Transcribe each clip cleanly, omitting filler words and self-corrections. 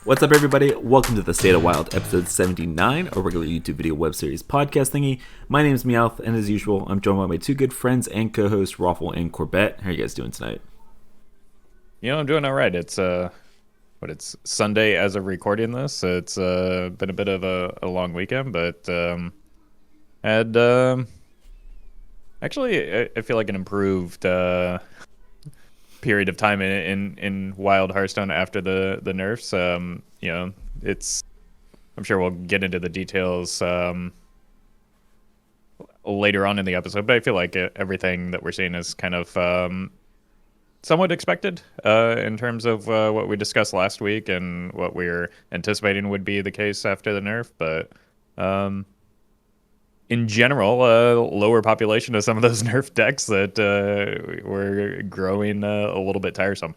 What's up, everybody? Welcome to the State of Wild, episode 79, a regular YouTube video web series podcast thingy. My name is Meowth, and as usual, I'm joined by my two good friends and co-hosts, Roffle and Corbett. How are you guys doing tonight? I'm doing all right. It's it's Sunday as of recording this. So it's been a bit of a long weekend, but had actually I feel like an improved period of time in Wild Hearthstone after the nerfs. It's I'm sure we'll get into the details later on in the episode, but I feel like everything that we're seeing is kind of somewhat expected in terms of what we discussed last week and what we're anticipating would be the case after the nerf. But in general, lower population of some of those nerf decks that were growing a little bit tiresome.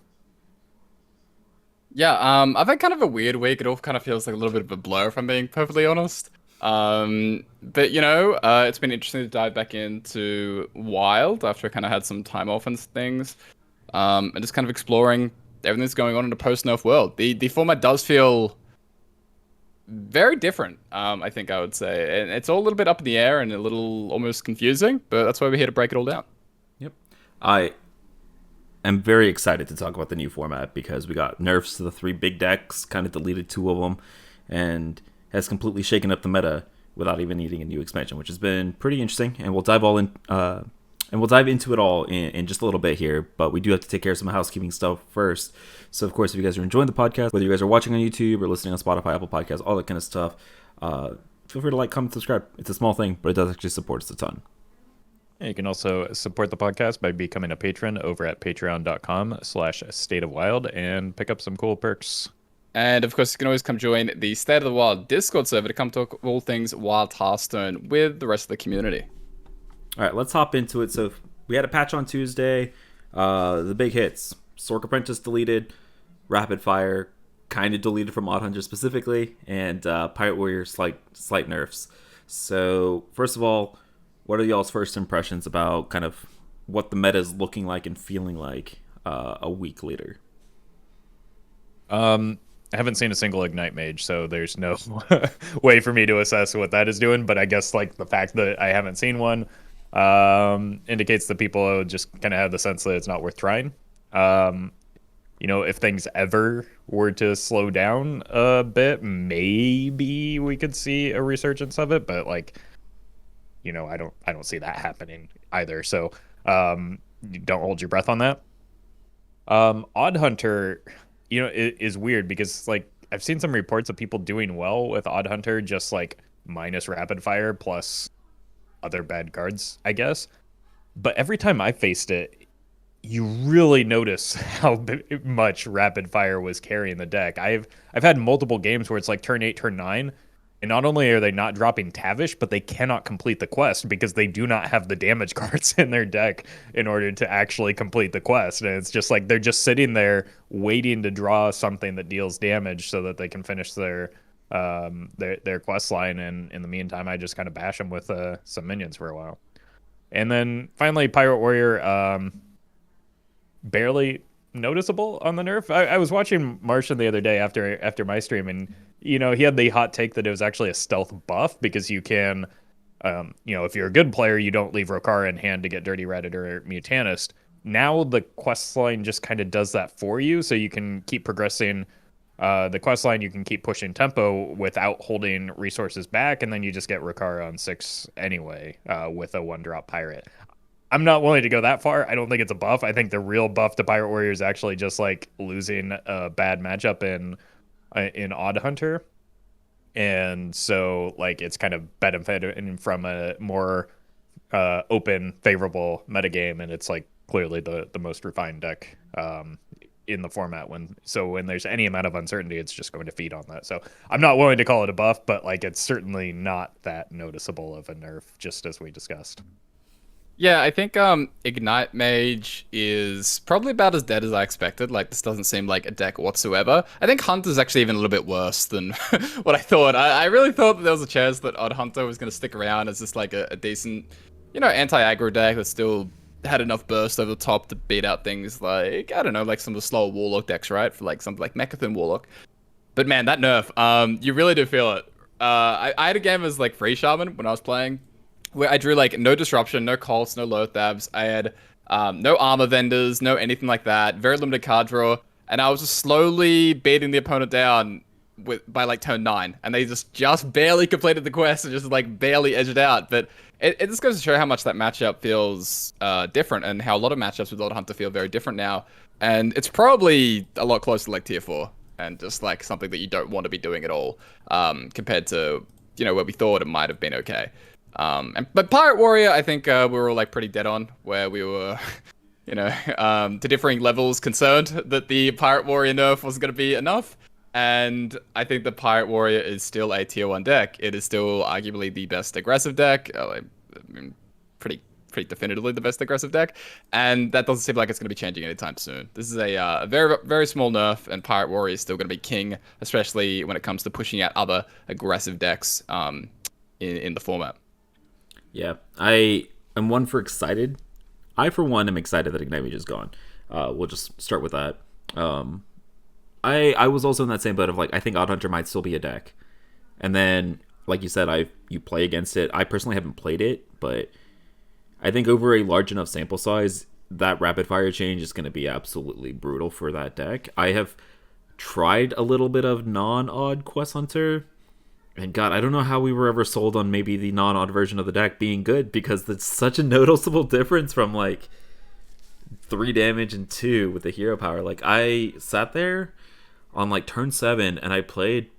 Yeah, I've had kind of a weird week. It all kind of feels like a little bit of a blur, if I'm being perfectly honest. But it's been interesting to dive back into Wild after I kind of had some time off and things. And just kind of exploring everything that's going on in a post-nerf world. The format does feel very different, I think I would say. And it's all a little bit up in the air and a little almost confusing, but that's why we're here to break it all down. Yep. I am very excited to talk about the new format because we got nerfs to the three big decks, kind of deleted two of them, and has completely shaken up the meta without even needing a new expansion, which has been pretty interesting. And we'll dive into it all in just a little bit here, but we do have to take care of some housekeeping stuff first. So, of course, if you guys are enjoying the podcast, whether you guys are watching on YouTube or listening on Spotify, Apple Podcasts, all that kind of stuff, feel free to like, comment, subscribe. It's a small thing, but it does actually support us a ton. You can also support the podcast by becoming a patron over at patreon.com/stateofwild and pick up some cool perks. And of course, you can always come join the State of the Wild Discord server to come talk all things Wild Hearthstone with the rest of the community. All right, let's hop into it. So we had a patch on Tuesday. The big hits: Apprentice deleted, Rapid Fire kind of deleted from Odd Hunter specifically, and Pirate Warrior slight nerfs. So first of all, what are y'all's first impressions about kind of what the meta is looking like and feeling like a week later? I haven't seen a single Ignite Mage, so there's no way for me to assess what that is doing. But I guess like the fact that I haven't seen one indicates that people just kind of have the sense that it's not worth trying. If things ever were to slow down a bit, maybe we could see a resurgence of it. But I don't see that happening either. So don't hold your breath on that. Odd Hunter, is weird because I've seen some reports of people doing well with Odd Hunter, just minus Rapid Fire plus other bad cards, I guess. But every time I faced it, you really notice how much Rapid Fire was carrying the deck. I've had multiple games where it's turn 8, turn 9, and not only are they not dropping Tavish, but they cannot complete the quest because they do not have the damage cards in their deck in order to actually complete the quest. And it's just they're just sitting there waiting to draw something that deals damage so that they can finish their quest line. And in the meantime, I just kind of bash them with some minions for a while. And then finally, Pirate Warrior, barely noticeable on the nerf. I was watching Martian the other day after my stream, and he had the hot take that it was actually a stealth buff because you can, if you're a good player, you don't leave Rokara in hand to get Dirty Reddit or Mutanist. Now the quest line just kind of does that for you, so you can keep progressing the quest line. You can keep pushing tempo without holding resources back, and then you just get Rokara on 6 anyway with a 1-drop pirate. I'm not willing to go that far. I don't think it's a buff. I think the real buff to Pirate Warrior is actually just losing a bad matchup in Odd Hunter. And so it's kind of benefiting from a more open, favorable metagame, and it's clearly the most refined deck in the format. When there's any amount of uncertainty, it's just going to feed on that. So I'm not willing to call it a buff, but it's certainly not that noticeable of a nerf, just as we discussed. Yeah, I think Ignite Mage is probably about as dead as I expected. This doesn't seem like a deck whatsoever. I think Hunter's actually even a little bit worse than what I thought. I really thought that there was a chance that Odd Hunter was going to stick around as just a decent, anti-aggro deck that still had enough burst over the top to beat out things I don't know, some of the slower Warlock decks, right? For something like Mechathan Warlock. But man, that nerf, you really do feel it. I had a game as like free Shaman when I was playing, where I drew like no disruption, no cults, no Lothabs. I had no armor vendors, no anything like that. Very limited card draw, and I was just slowly beating the opponent down by like turn 9, and they just barely completed the quest and just like barely edged out. But it just goes to show how much that matchup feels different, and how a lot of matchups with Lord Hunter feel very different now. And it's probably a lot closer to like tier 4, and just like something that you don't want to be doing at all, compared to where we thought it might have been okay. But Pirate Warrior, I think we were all like pretty dead on where we were, to differing levels concerned that the Pirate Warrior nerf wasn't going to be enough. And I think the Pirate Warrior is still a tier 1 deck. It is still arguably the best aggressive deck. I mean, pretty definitively the best aggressive deck. And that doesn't seem like it's going to be changing anytime soon. This is a very, very small nerf, and Pirate Warrior is still going to be king, especially when it comes to pushing out other aggressive decks in the format. Yeah, I am one for excited. I, for one, am excited that Ignite Mage is gone. We'll just start with that. I was also in that same boat of like, I think Odd Hunter might still be a deck. And then, like you said, you play against it. I personally haven't played it, but I think over a large enough sample size, that rapid fire change is going to be absolutely brutal for that deck. I have tried a little bit of non-odd Quest Hunter, and God, I don't know how we were ever sold on maybe the non-odd version of the deck being good, because it's such a noticeable difference from like 3 damage and 2 with the hero power. Like, I sat there on like turn 7 and I played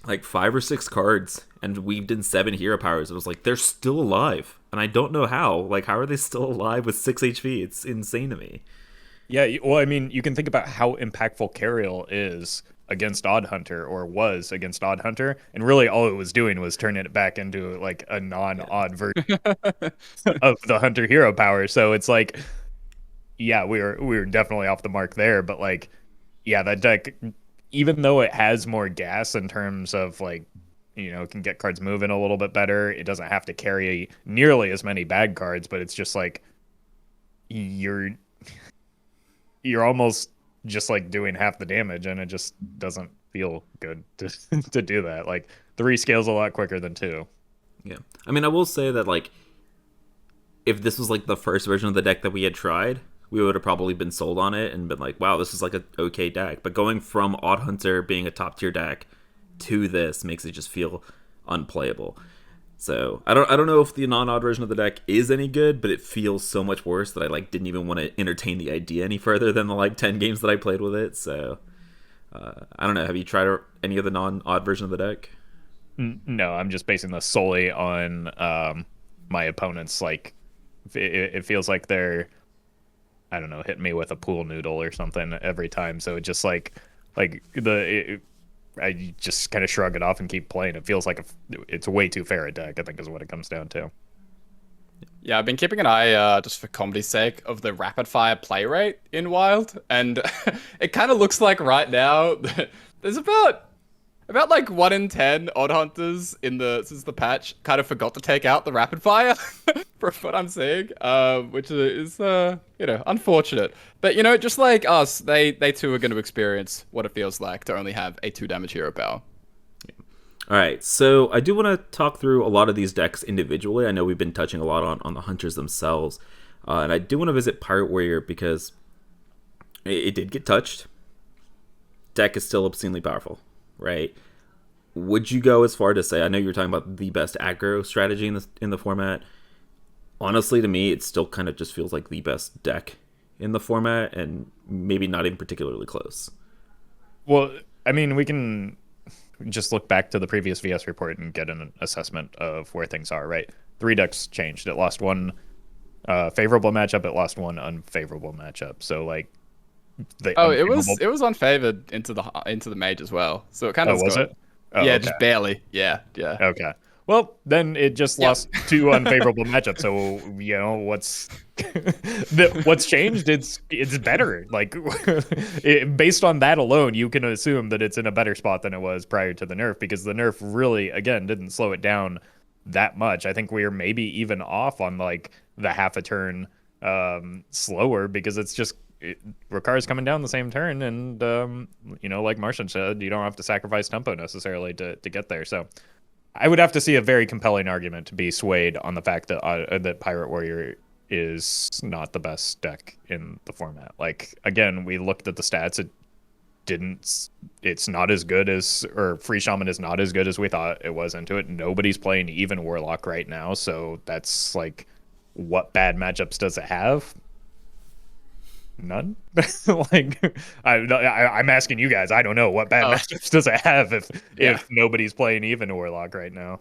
like 5 or 6 cards and weaved in 7 hero powers. It was like, they're still alive, and I don't know how. Like, how are they still alive with 6 HP? It's insane to me. Yeah, well, I mean, you can think about how impactful Cariel is against Odd Hunter, or was against Odd Hunter, and really all it was doing was turning it back into like a non-odd version of the Hunter hero power. So it's like, yeah, we were definitely off the mark there, but like, yeah, that deck, even though it has more gas in terms of like, can get cards moving a little bit better, it doesn't have to carry nearly as many bad cards, but it's just like you're almost just like doing half the damage, and it just doesn't feel good to do that. Like 3 scales a lot quicker than 2. Yeah. I mean, I will say that like, if this was like the first version of the deck that we had tried, we would have probably been sold on it and been like, wow, this is like an okay deck. But going from Odd Hunter being a top tier deck to this makes it just feel unplayable. So I don't know if the non-odd version of the deck is any good, but it feels so much worse that I like didn't even want to entertain the idea any further than the like 10 games that I played with it. So I don't know. Have you tried any of the non-odd version of the deck? No, I'm just basing this solely on my opponents. Like, it feels like they're, I don't know, hitting me with a pool noodle or something every time. So it just like I just kind of shrug it off and keep playing. It feels like it's a way too fair a deck, I think, is what it comes down to. Yeah, I've been keeping an eye, just for comedy's sake, of the rapid fire play rate in Wild, and it kind of looks like right now there's about like 1 in 10 odd hunters since the patch kind of forgot to take out the rapid fire, from what I'm seeing, which is unfortunate. But just like us, they too are going to experience what it feels like to only have a 2 damage hero power. All right, so I do want to talk through a lot of these decks individually. I know we've been touching a lot on the hunters themselves, and I do want to visit Pirate Warrior because it did get touched. Deck is still obscenely powerful, right? Would you go as far to say, I know you were talking about the best aggro strategy in the format. Honestly, to me, it still kind of just feels like the best deck in the format, and maybe not even particularly close. Well, I mean, we can just look back to the previous VS report and get an assessment of where things are, right? 3 decks changed. It lost 1 favorable matchup. It lost 1 unfavorable matchup. So like, it was unfavored into the mage as well. So it kind of was it? Oh, yeah, okay. just barely. Yeah. Okay. Well, then it just lost 2 unfavorable matchups. So what's changed? It's better. Like, based on that alone, you can assume that it's in a better spot than it was prior to the nerf, because the nerf really, again, didn't slow it down that much. I think we are maybe even off on like the half a turn slower, because it's Rakar's coming down the same turn, and like Martian said, you don't have to sacrifice tempo necessarily to get there. So I would have to see a very compelling argument to be swayed on the fact that Pirate Warrior is not the best deck in the format. Like, again, we looked at the stats. It's not as good as, or Free Shaman is not as good as we thought it was into it. Nobody's playing even Warlock right now, so that's like, what bad matchups does it have? None. Like, I'm asking you guys. I don't know what bad matchups does it have if nobody's playing even Warlock right now.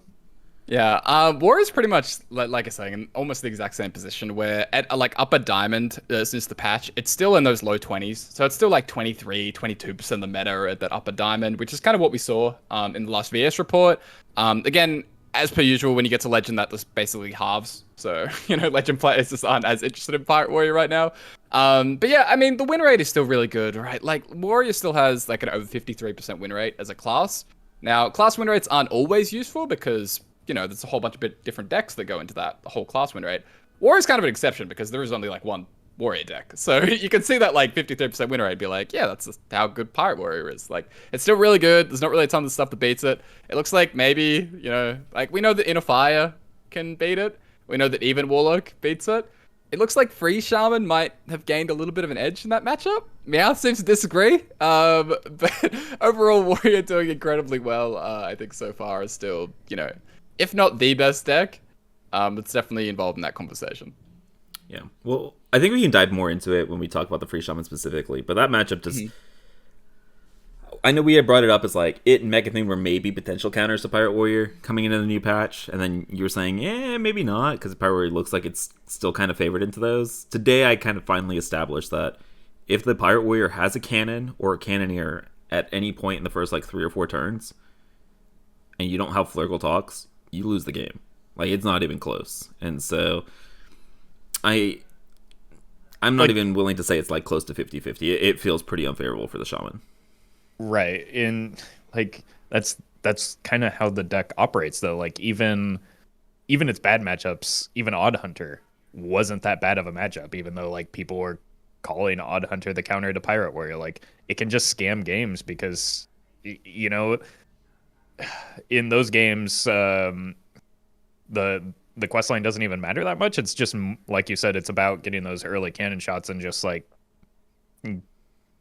Yeah, War is pretty much, like I was saying, in almost the exact same position where at like upper diamond, since the patch, it's still in those low 20s. So it's still like 23, 22% of the meta at that upper diamond, which is kind of what we saw in the last VS report. Again, as per usual, when you get to Legend, that just basically halves. So, Legend players just aren't as interested in Pirate Warrior right now. But yeah, I mean, the win rate is still really good, right? Like, Warrior still has like an over 53% win rate as a class. Now, class win rates aren't always useful because there's a whole bunch of different decks that go into that whole class win rate. Warrior is kind of an exception because there is only like one Warrior deck. So you can see that like 53% win rate and be like, yeah, that's just how good Pirate Warrior is. Like, it's still really good. There's not really a ton of stuff that beats it. It looks like maybe, like we know that Inner Fire can beat it. We know that even Warlock beats it. It looks like Free Shaman might have gained a little bit of an edge in that matchup. Meowth seems to disagree. But overall, Warrior doing incredibly well, I think so far is still, if not the best deck, it's definitely involved in that conversation. Yeah. Well, I think we can dive more into it when we talk about the Free Shaman specifically. But that matchup just... I know we had brought it up as like it and Megathune were maybe potential counters to Pirate Warrior coming into the new patch. And then you were saying, maybe not, because Pirate Warrior looks like it's still kind of favored into those. Today, I kind of finally established that if the Pirate Warrior has a cannon or a cannoneer at any point in the first like 3 or 4 turns, and you don't have Flurgle Talks, you lose the game. Like, it's not even close. And so I'm not even willing to say it's like close to 50-50. It feels pretty unfavorable for the Shaman. Right. In like that's kind of how the deck operates though. Like even its bad matchups, even Odd Hunter wasn't that bad of a matchup, even though like people were calling Odd Hunter the counter to Pirate Warrior. Like, it can just scam games because in those games the questline doesn't even matter that much. It's just, like you said, it's about getting those early cannon shots and just like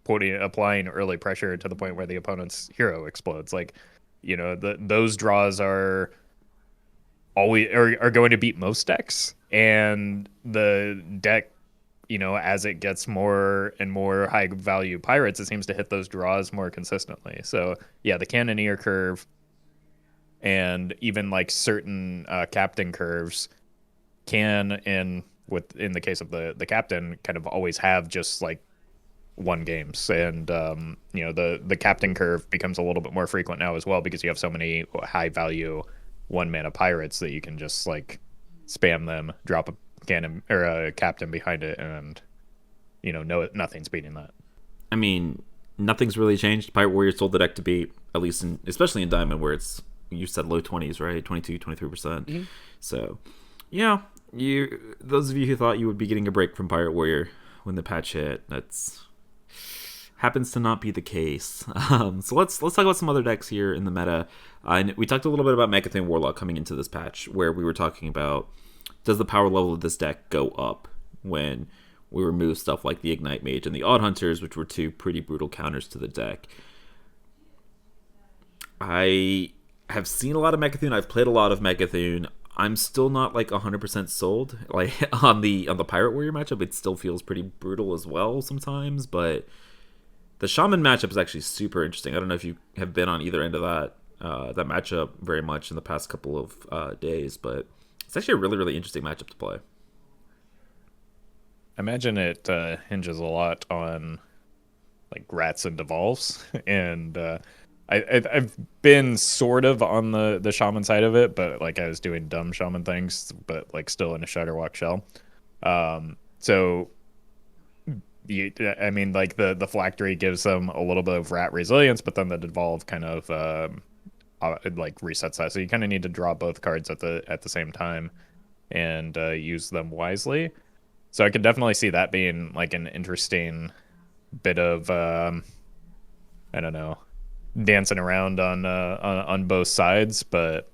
applying early pressure to the point where the opponent's hero explodes. Like, those draws are always are going to beat most decks, and the deck, as it gets more and more high value pirates, it seems to hit those draws more consistently. So yeah, the Cannoneer curve and even like certain captain curves can, in the case of the captain, kind of always have just like one games, and the captain curve becomes a little bit more frequent now as well because you have so many high value 1 mana pirates that you can just like spam them, drop a cannon or a captain behind it, and nothing's beating that. I mean, nothing's really changed. Pirate Warriors told the deck to beat, at least especially in Diamond, where it's, you said low 20s, right? 22-23%. So yeah, those of you who thought you would be getting a break from Pirate Warrior when the patch hit, that's happens to not be the case. So let's talk about some other decks here in the meta. We talked a little bit about Megathune Warlock coming into this patch, where we were talking about, does the power level of this deck go up when we remove stuff like the Ignite Mage and the Odd Hunters, which were 2 pretty brutal counters to the deck. I have seen a lot of Megathune. I've played a lot of Megathune. I'm still not like 100% sold. Like on the Pirate Warrior matchup, it still feels pretty brutal as well sometimes, but the Shaman matchup is actually super interesting. I don't know if you have been on either end of that matchup very much in the past couple of days, but it's actually a really, really interesting matchup to play. I imagine it hinges a lot on like rats and devolves, and I've been sort of on the Shaman side of it, but like I was doing dumb Shaman things, but like still in a Shutterwalk shell. So I mean, like the Phylactery gives them a little bit of rat resilience, but then the devolve kind of like resets that. So you kind of need to draw both cards at the same time and use them wisely. So I could definitely see that being like an interesting bit of I don't know, dancing around on both sides, but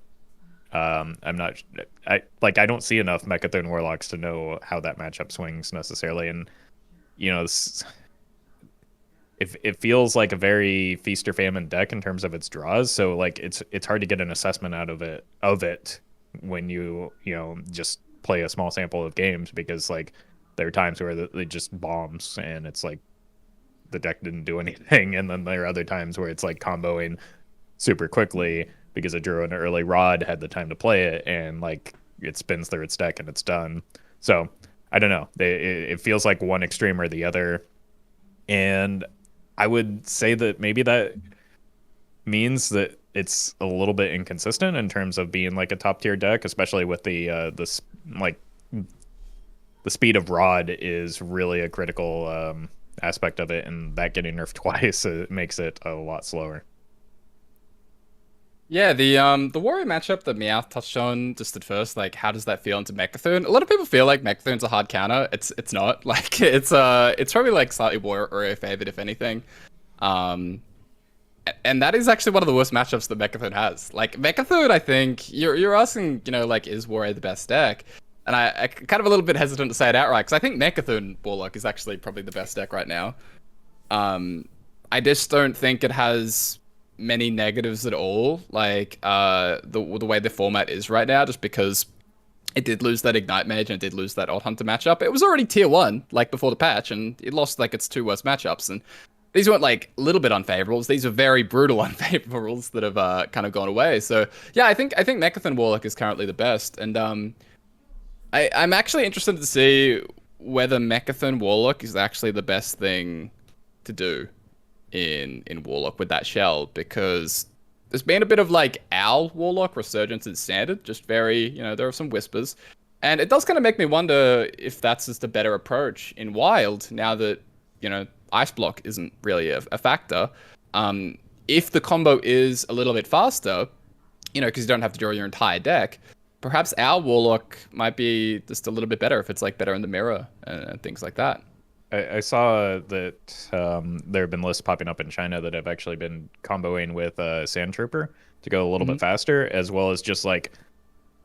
I'm not. I don't see enough Mechathune Warlocks to know how that matchup swings necessarily, and you know, it feels like a very feast or famine deck in terms of its draws. So like it's hard to get an assessment out of it when you know just play a small sample of games, because like there are times where it just bombs and it's like the deck didn't do anything, and then there are other times where it's like comboing super quickly because it drew an early rod, had the time to play it, and like it spins through its deck and it's done. So I don't know. It feels like one extreme or the other, and I would say that maybe that means that it's a little bit inconsistent in terms of being like a top tier deck, especially with like the speed of rod is really a critical aspect of it, and that getting nerfed twice makes it a lot slower. Yeah, the warrior matchup that Meowth touched on just at first, like how does that feel into Mechathune? A lot of people feel like Mechathune's a hard counter. It's not. Like it's probably like slightly warrior favored if anything. Um and that is actually one of the worst matchups that Mechathune has. Like Mechathune, I think you're asking, you know, like is warrior the best deck? And I kind of a little bit hesitant to say it outright because I think Mechathune Warlock is actually probably the best deck right now. I just don't think it has many negatives at all, like the way the format is right now, just because it did lose that Ignite Mage and it did lose that Odd Hunter matchup. It was already tier 1 like before the patch, and it lost like its 2 worst matchups, and these weren't like a little bit unfavorables, these are very brutal unfavorables that have kind of gone away. So yeah, I think Mechathune Warlock is currently the best, and I'm actually interested to see whether Mechathune Warlock is actually the best thing to do in Warlock with that shell, because there's been a bit of like Owl Warlock resurgence in Standard, just very, you know, there are some whispers, and it does kind of make me wonder if that's just a better approach in Wild now that, you know, Ice Block isn't really a factor. If the combo is a little bit faster, you know, because you don't have to draw your entire deck, perhaps Owl Warlock might be just a little bit better if it's like better in the mirror and things like that. I saw that there have been lists popping up in China that have actually been comboing with Sand Trooper to go a little bit faster, as well as just like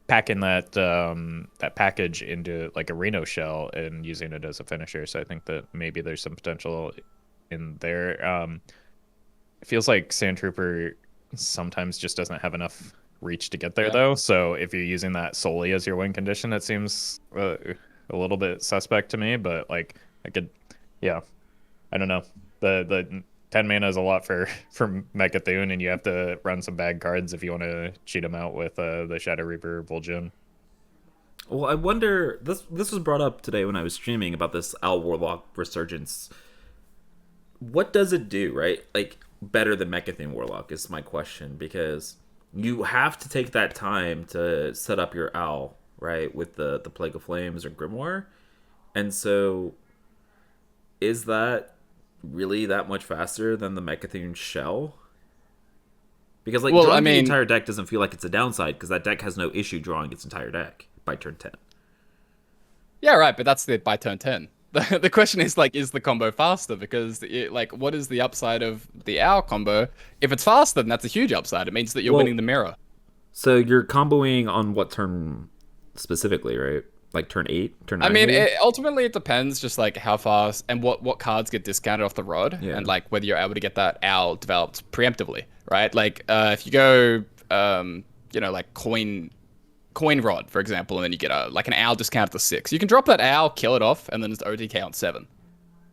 packing that that package into like a Reno shell and using it as a finisher. So I think that maybe there's some potential in there. It feels like Sand Trooper sometimes just doesn't have enough reach to get there, though. So if you're using that solely as your win condition, it seems a little bit suspect to me. But like I could, yeah, I don't know. The 10 mana is a lot for Mechathune, and you have to run some bad cards if you want to cheat them out with the Shadow Reaper Vol'jin. Well, I wonder, this was brought up today when I was streaming about this Owl Warlock resurgence. What does it do, right? Like, better than Mechathune Warlock is my question, because you have to take that time to set up your Owl, right, with the Plague of Flames or Grimoire. And so, is that really that much faster than the Mechathune shell? Because like drawing the entire deck doesn't feel like it's a downside, because that deck has no issue drawing its entire deck by turn 10. Yeah, right, but that's by turn 10. The question is like, is the combo faster? Because like, what is the upside of the Owl combo? If it's faster, then that's a huge upside. It means that you're winning the mirror. So you're comboing on what turn specifically, right? Like turn 8, turn 9? I mean, ultimately it depends just like how fast and what cards get discounted off the rod, and like whether you're able to get that Owl developed preemptively, right? Like if you go, you know, like coin rod, for example, and then you get like an Owl discount to 6. You can drop that Owl, kill it off, and then it's OTK on 7.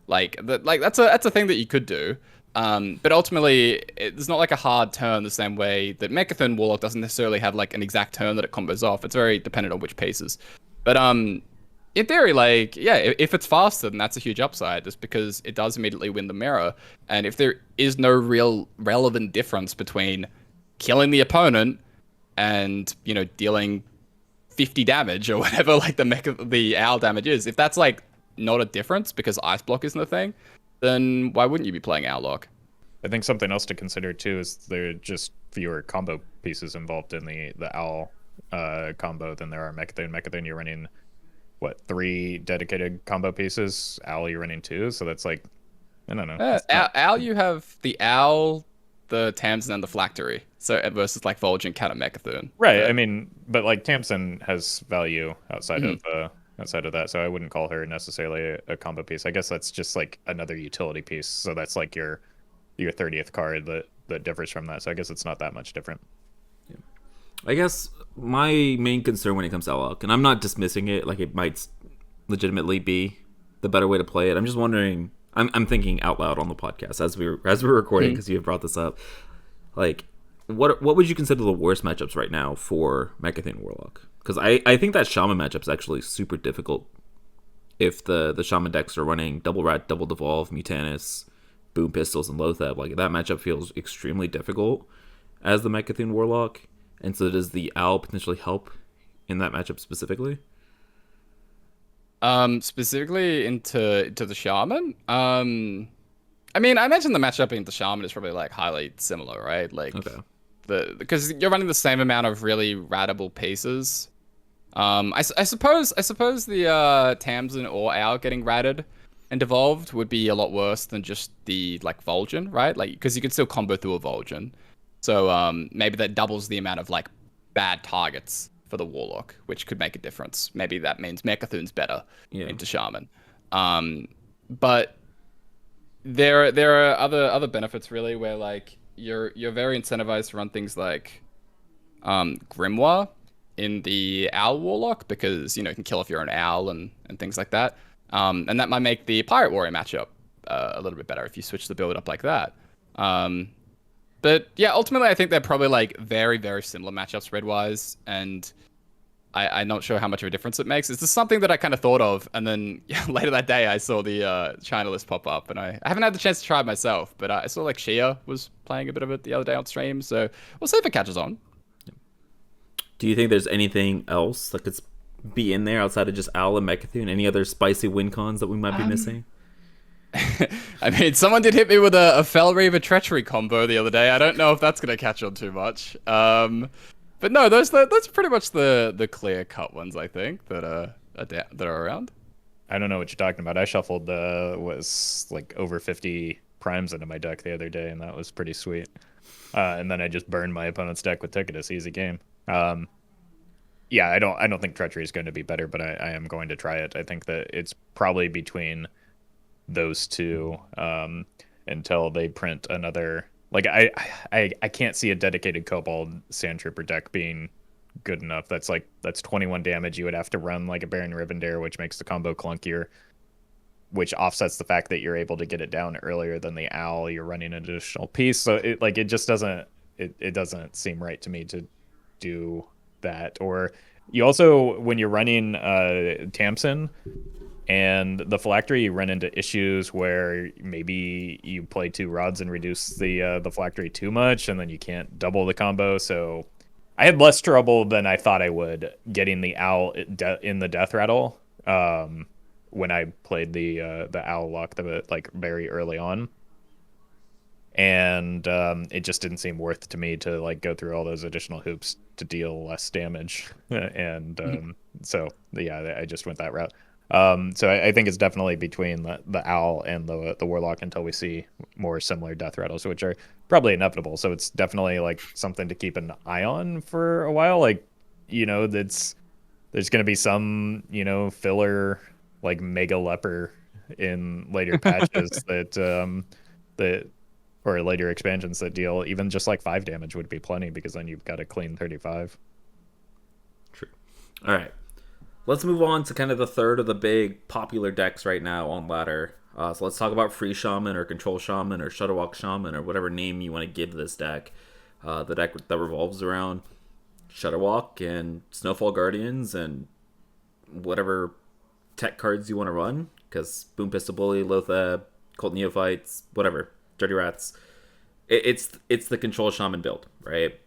Like that's a thing that you could do. But ultimately, it's not like a hard turn the same way that Mechathune Warlock doesn't necessarily have like an exact turn that it combos off. It's very dependent on which pieces. But in theory, like, yeah, if it's faster, then that's a huge upside, just because it does immediately win the mirror. And if there is no real relevant difference between killing the opponent and, you know, dealing 50 damage or whatever, like the Owl damage is, if that's like not a difference because Ice Block isn't a thing, then why wouldn't you be playing Owllock? I think something else to consider too is there are just fewer combo pieces involved in the Owl combo than there are Mechathune. Mechathune, you're running what, 3 dedicated combo pieces. Owl, you're running 2, so that's like, I don't know. Owl, you have the Owl, the Tamsin, and the Phylactery. So versus like Vol'jin, Cat, and Mecha'thun. Right. But, I mean, but like Tamsin has value outside of that, so I wouldn't call her necessarily a combo piece. I guess that's just like another utility piece. So that's like your 30th card that differs from that. So I guess it's not that much different. I guess my main concern when it comes to Alok, and I'm not dismissing it, like it might legitimately be the better way to play it. I'm just wondering. I'm thinking out loud on the podcast as we're recording because you have brought this up. Like, what would you consider the worst matchups right now for Mecha'thun Warlock? Because I think that Shaman matchup is actually super difficult. If the Shaman decks are running double Rat, double Devolve, Mutanus, Boom Pistols, and Lothab, like that matchup feels extremely difficult as the Mecha'thun Warlock. And so does the Owl potentially help in that matchup specifically? Specifically into the Shaman. I mean, I imagine the matchup into Shaman is probably like highly similar, right? Like Okay. because you're running the same amount of really ratable pieces. I suppose the Tamsin or Owl getting ratted and devolved would be a lot worse than just the like Vol'jin, right? Like because you can still combo through a Vol'jin. So maybe that doubles the amount of like bad targets for the Warlock, which could make a difference. Maybe that means Mecha'thun's better into Shaman. But there are other benefits really where like you're very incentivized to run things like Grimoire in the Owl Warlock because you can kill off your own Owl and things like that. And that might make the Pirate Warrior matchup a little bit better if you switch the build up like that. But yeah, ultimately, I think they're probably like very, very similar matchups spread-wise, and I'm not sure how much of a difference it makes. It's just something that I kind of thought of, and then later that day, I saw the China list pop up, and I haven't had the chance to try it myself, but I saw like Shia was playing a bit of it the other day on stream, so we'll see if it catches on. Do you think there's anything else that could be in there outside of just Owl and Mecha'thun? Any other spicy win cons that we might be missing? I mean, someone did hit me with a Fel Reaver Treachery combo the other day. I don't know if that's going to catch on too much. But no, that's pretty much the clear-cut ones, I think, that are around. I don't know what you're talking about. I shuffled was like over 50 primes into my deck the other day, and that was pretty sweet. And then I just burned my opponent's deck with Ticketus. Easy game. Yeah, I don't think Treachery is going to be better, but I am going to try it. I think that it's probably between those two until they print another. Like I can't see a dedicated Kobold Sandtrooper deck being good enough. That's 21 damage. You would have to run like a Baron Rivendare, which makes the combo clunkier, which offsets the fact that you're able to get it down earlier than the Owl. You're running an additional piece, so it just doesn't seem right to me to do that. Or you also, when you're running Tamsin and the Phylactery, you run into issues where maybe you play 2 rods and reduce the Phylactery too much, and then you can't double the combo. So I had less trouble than I thought I would getting the Owl in the Death Rattle when I played the Owl lock like very early on. And it just didn't seem worth to me to like go through all those additional hoops to deal less damage. And so yeah, I just went that route. So I think it's definitely between the Owl and the Warlock until we see more similar Death Rattles, which are probably inevitable. So it's definitely like something to keep an eye on for a while. Like, there's going to be some, filler like Mega Leper in later patches that or later expansions that deal even just like 5 damage would be plenty, because then you've got a clean 35. True. All right. Let's move on to kind of the third of the big popular decks right now on ladder. So let's talk about Free Shaman or Control Shaman or Shudderwalk Shaman or whatever name you want to give this deck. The deck that revolves around Shudderwalk and Snowfall Guardians and whatever tech cards you want to run, because Boom Pistol Bully, Lothab, Cult Neophytes, whatever, Dirty Rats. It's the Control Shaman build, right?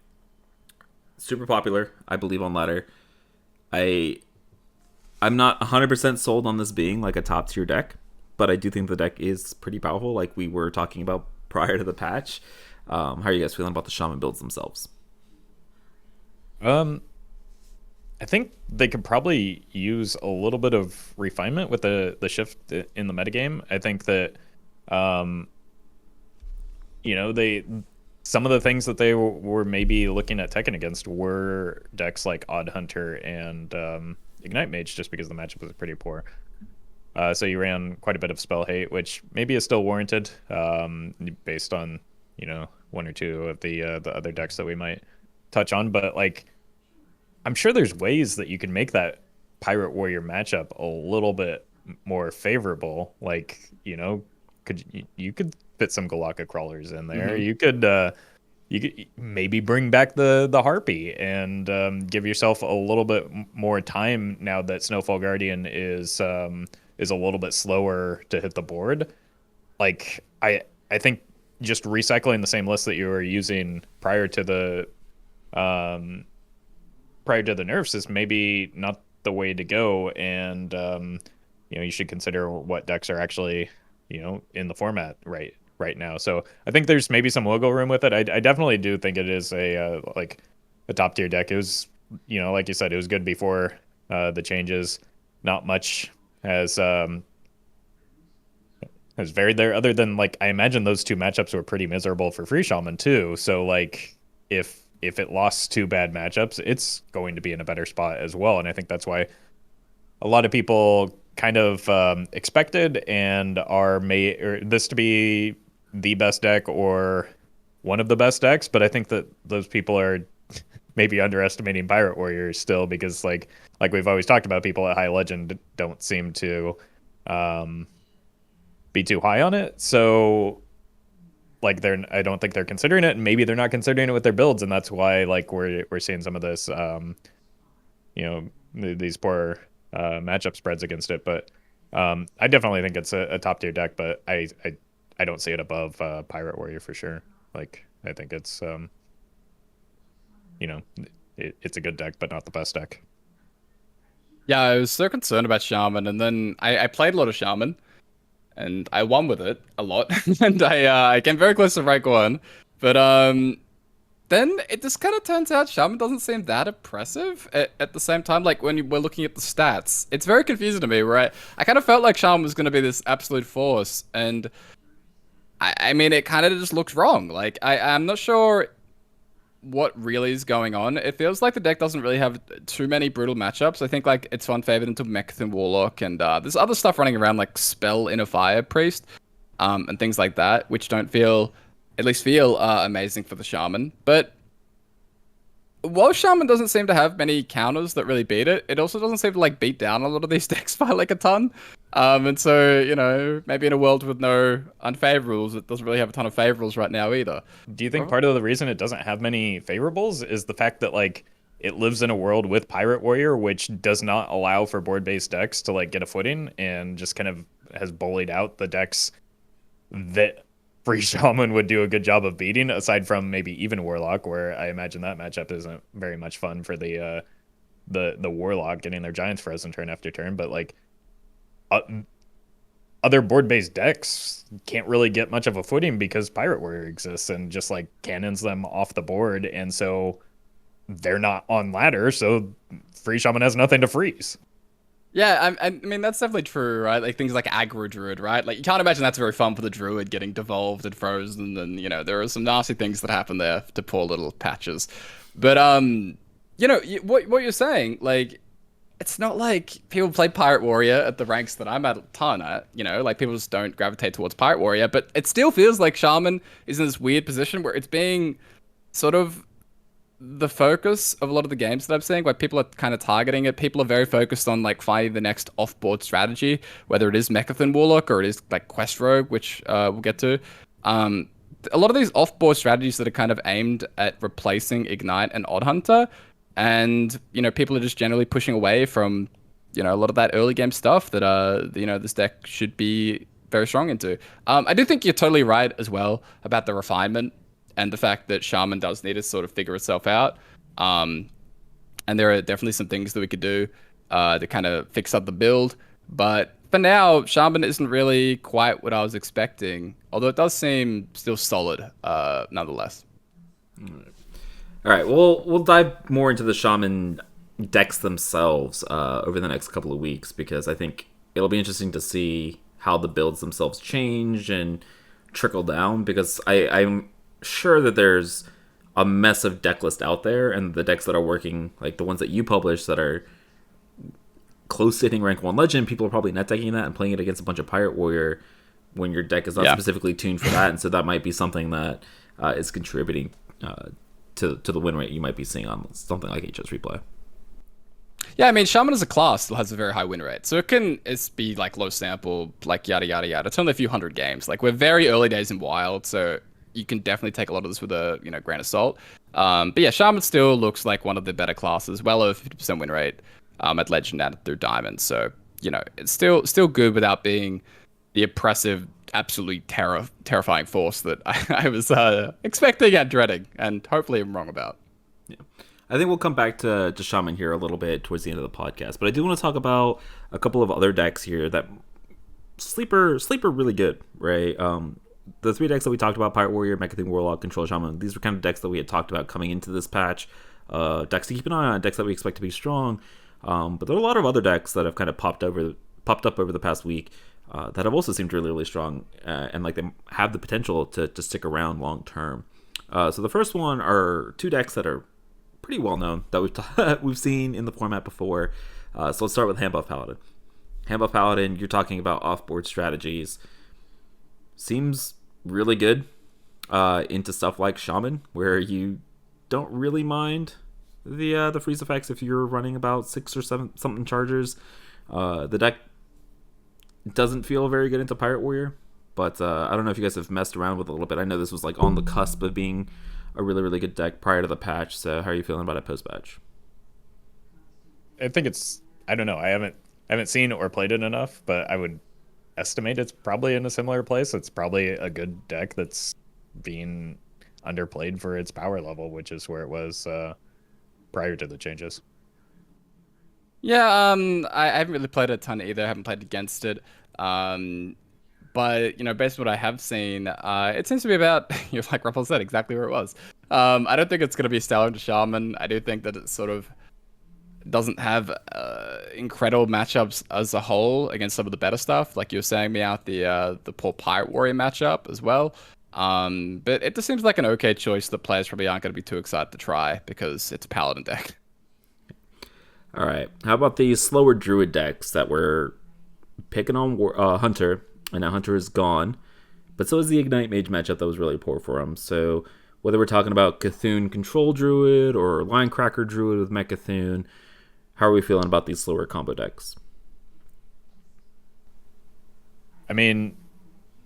Super popular, I believe, on ladder. I'm not 100% sold on this being like a top tier deck, but I do think the deck is pretty powerful, like we were talking about prior to the patch. How are you guys feeling about the Shaman builds themselves? I think they could probably use a little bit of refinement with the shift in the metagame. I think that, um, they some of the things that they were maybe looking at Tekken against were decks like Odd Hunter and Ignite Mage, just because the matchup was pretty poor. So you ran quite a bit of spell hate, which maybe is still warranted, based on one or two of the other decks that we might touch on. But like, I'm sure there's ways that you can make that Pirate Warrior matchup a little bit more favorable. Like, you could fit some Galaka crawlers in there. Mm-hmm. You could maybe bring back the Harpy and give yourself a little bit more time now that Snowfall Guardian is a little bit slower to hit the board. Like, I think just recycling the same list that you were using prior to the nerfs is maybe not the way to go, and you should consider what decks are actually in the format right now. So I think there's maybe some wiggle room with it. I definitely do think it is a like a top tier deck. It was, like you said, it was good before the changes. Not much has varied there, other than, like, I imagine those two matchups were pretty miserable for Free Shaman too. So like, if it lost two bad matchups, it's going to be in a better spot as well. And I think that's why a lot of people kind of expected and are this to be the best deck or one of the best decks. But I think that those people are maybe underestimating Pirate Warriors still, because like we've always talked about, people at High Legend don't seem to be too high on it. So like, I don't think they're considering it, and maybe they're not considering it with their builds, and that's why like we're seeing some of this these poor matchup spreads against it. But I definitely think it's a top tier deck, but I don't see it above Pirate Warrior for sure. Like, I think it's it's a good deck, but not the best deck. Yeah, I was so concerned about Shaman, and then I played a lot of Shaman, and I won with it a lot, and I came very close to rank 1, but then it just kind of turns out Shaman doesn't seem that impressive at the same time. Like, when we're looking at the stats, it's very confusing to me, right? I kind of felt like Shaman was going to be this absolute force, and I mean, it kind of just looks wrong. Like, I'm not sure what really is going on. It feels like the deck doesn't really have too many brutal matchups. I think like it's unfavored into Mechathan Warlock, and there's other stuff running around like Spell Inner Fire Priest, and things like that, which don't feel amazing for the Shaman. But while Shaman doesn't seem to have many counters that really beat it, it also doesn't seem to like beat down a lot of these decks by like a ton. And so, maybe in a world with no unfavorables, it doesn't really have a ton of favorables right now either. Do you think part of the reason it doesn't have many favorables is the fact that like it lives in a world with Pirate Warrior, which does not allow for board-based decks to like get a footing, and just kind of has bullied out the decks that Free Shaman would do a good job of beating, aside from maybe even Warlock, where I imagine that matchup isn't very much fun for the Warlock getting their Giants frozen turn after turn. But like, other board-based decks can't really get much of a footing because Pirate Warrior exists and just like cannons them off the board, and so they're not on ladder, so Free Shaman has nothing to freeze. Yeah, I mean, that's definitely true, right? Like, things like Aggro Druid, right? Like, you can't imagine that's very fun for the Druid getting devolved and frozen, and, there are some nasty things that happen there to poor little patches. But, what you're saying, like, it's not like people play Pirate Warrior at the ranks that I'm at a ton at, like, people just don't gravitate towards Pirate Warrior, but it still feels like Shaman is in this weird position where it's being sort of the focus of a lot of the games that I'm seeing, like, people are kind of targeting it. People are very focused on like finding the next off-board strategy, whether it is Mechathan Warlock or it is like Quest Rogue, which we'll get to. A lot of these off-board strategies that are kind of aimed at replacing Ignite and Odd Hunter, and people are just generally pushing away from a lot of that early game stuff that this deck should be very strong into. I do think you're totally right as well about the refinement and the fact that Shaman does need to sort of figure itself out. And there are definitely some things that we could do to kind of fix up the build. But for now, Shaman isn't really quite what I was expecting, although it does seem still solid nonetheless. All right, we'll dive more into the Shaman decks themselves over the next couple of weeks, because I think it'll be interesting to see how the builds themselves change and trickle down, because I'm sure that there's a mess of deck list out there, and the decks that are working, like the ones that you publish that are close to hitting rank 1 legend, people are probably net decking that and playing it against a bunch of Pirate Warrior when your deck is not specifically tuned for that, and so that might be something that is contributing to the win rate you might be seeing on something like HS Replay. Yeah, I mean, Shaman as a class still has a very high win rate, so it's be like low sample, like yada yada yada. It's only a few hundred games. Like we're very early days in Wild, so you can definitely take a lot of this with a grain of salt. But yeah, Shaman still looks like one of the better classes, well over 50% win rate at Legend and through Diamond. So it's still good without being the oppressive, absolutely terrifying force that I was expecting and dreading, and hopefully I'm wrong about. Yeah. I think we'll come back to Shaman here a little bit towards the end of the podcast, but I do want to talk about a couple of other decks here that sleeper really good, right? The 3 decks that we talked about, Pirate Warrior, Mechathune Warlock, Control Shaman, these were kind of decks that we had talked about coming into this patch, decks to keep an eye on, decks that we expect to be strong, but there are a lot of other decks that have kind of popped up over the past week that have also seemed really strong, and like they have the potential to stick around long term. So the first one are 2 decks that are pretty well known that we've seen in the format before. So let's start with Handbuff Paladin. Handbuff Paladin, you're talking about off-board strategies. Seems really good into stuff like Shaman, where you don't really mind the freeze effects if you're running about 6 or 7 something chargers. The deck doesn't feel very good into Pirate Warrior, but I don't know if you guys have messed around with it a little bit. I know this was like on the cusp of being a really good deck prior to the patch. So how are you feeling about it post patch? I think I don't know. I haven't seen or played it enough, but I would estimate it's probably in a similar place. It's probably a good deck that's being underplayed for its power level, which is where it was prior to the changes. Yeah, I haven't really played a ton either. I haven't played against it. But based on what I have seen, it seems to be about, like Roffle said, exactly where it was. I don't think it's going to be stellar to Shaman. I do think that it sort of doesn't have incredible matchups as a whole against some of the better stuff. Like you were saying, me out the poor Pirate Warrior matchup as well. But it just seems like an okay choice that players probably aren't going to be too excited to try because it's a Paladin deck. All right. How about the slower Druid decks that were picking on Hunter, and now Hunter is gone, but so is the Ignite Mage matchup that was really poor for him. So whether we're talking about Cthulhu Control Druid or Linecracker Druid with Mechathune, how are we feeling about these slower combo decks? I mean,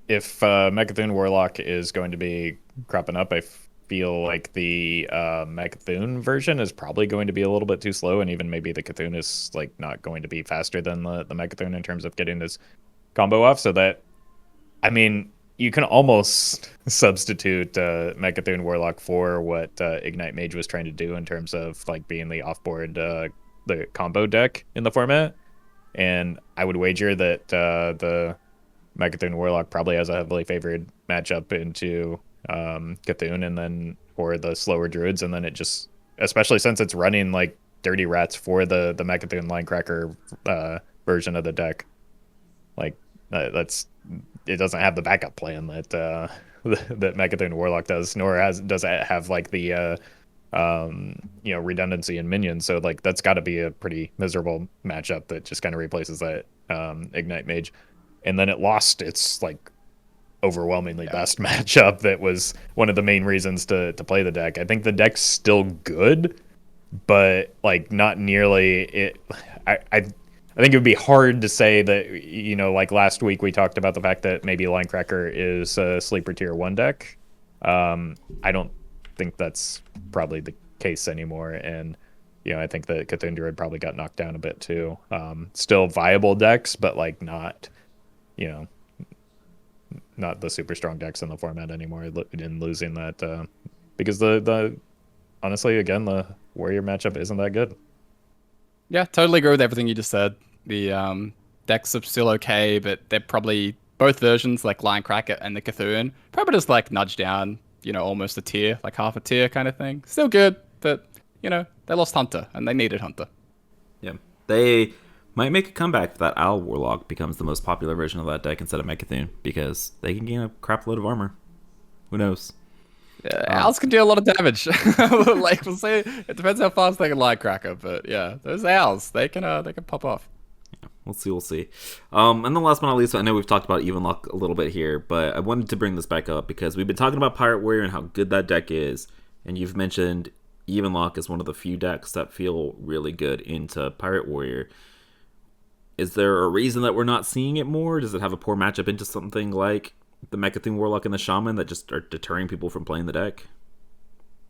if Mechathune Warlock is going to be cropping up, I feel like the Mechathune version is probably going to be a little bit too slow, and even maybe the Cthulhu is like not going to be faster than the Mechathune in terms of getting his combo off. So that, I mean, you can almost substitute Mechathune Warlock for what Ignite Mage was trying to do in terms of like being the offboard the combo deck in the format. And I would wager that the Mechathune Warlock probably has a heavily favored matchup into Cthulhu, and then for the slower druids, and then it just, especially since it's running like Dirty Rats for the Mechathune Linecracker version of the deck, like that's, it doesn't have the backup plan that that Mechathune Warlock does, nor does it have like the redundancy in minions. So like that's got to be a pretty miserable matchup that just kind of replaces that Ignite Mage. And then it lost its like overwhelmingly best matchup that was one of the main reasons to play the deck. I think the deck's still good, but like not nearly it. I think it would be hard to say that, like last week we talked about the fact that maybe Linecracker is a sleeper tier 1 deck. I don't think that's probably the case anymore. And, I think that Cthulhu Druid probably got knocked down a bit too. Still viable decks, but like not, not the super strong decks in the format anymore, in losing that, because the honestly, again, the Warrior matchup isn't that good. Yeah, totally agree with everything you just said. The decks are still okay, but they're probably both versions, like Linecracker and the Cthulhu, probably just like nudge down, almost a tier, like half a tier kind of thing. Still good, but they lost Hunter and they needed Hunter. They might make a comeback if that Owl Warlock becomes the most popular version of that deck instead of Mechathune, because they can gain a crap load of armor. Who knows? Owls can do a lot of damage. Like we'll say, it depends how fast they can light cracker, but yeah, those owls they can pop off. We'll see, we'll see. And the last but not least, I know we've talked about Evenlock a little bit here, but I wanted to bring this back up because we've been talking about Pirate Warrior and how good that deck is, and you've mentioned Evenlock is one of the few decks that feel really good into Pirate Warrior. Is there a reason that we're not seeing it more? Does it have a poor matchup into something like the Mechathune Warlock and the Shaman that just are deterring people from playing the deck?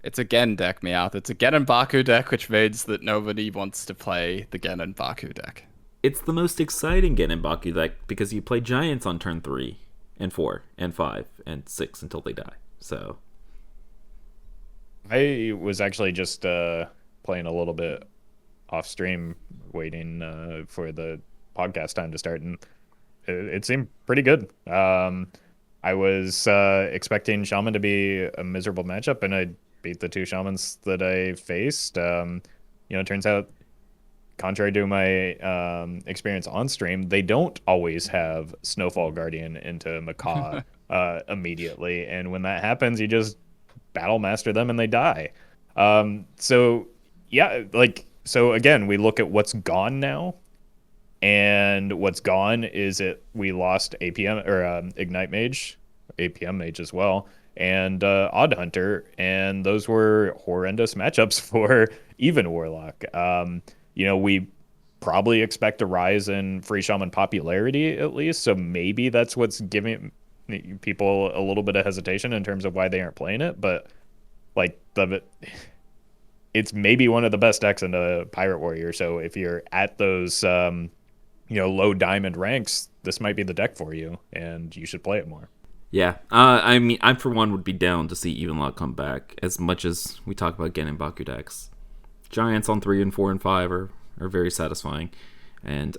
It's a Gen deck, Meowth. It's a Gen and Baku deck, which means that nobody wants to play the Gen and Baku deck. It's the most exciting Genin Baku deck because you play Giants on turn 3 and 4 and 5 and 6 until they die. So I was actually just playing a little bit off stream, waiting for the podcast time to start, and it seemed pretty good. I was expecting Shaman to be a miserable matchup, and I beat the two Shamans that I faced. It turns out, contrary to my experience on stream, they don't always have Snowfall Guardian into Macaw immediately, and when that happens, you just battle master them and they die. So again, we look at what's gone now, and what's gone is we lost APM or Ignite Mage, APM Mage as well, and Odd Hunter, and those were horrendous matchups for even Warlock. We probably expect a rise in Free Shaman popularity at least, so maybe that's what's giving people a little bit of hesitation in terms of why they aren't playing it. But it's maybe one of the best decks in the Pirate Warrior. So if you're at those low diamond ranks, this might be the deck for you, and you should play it more. Yeah, I mean, I for one would be down to see Evenlock come back. As much as we talk about Genin Baku decks, Giants on 3 and 4 and 5 are very satisfying, and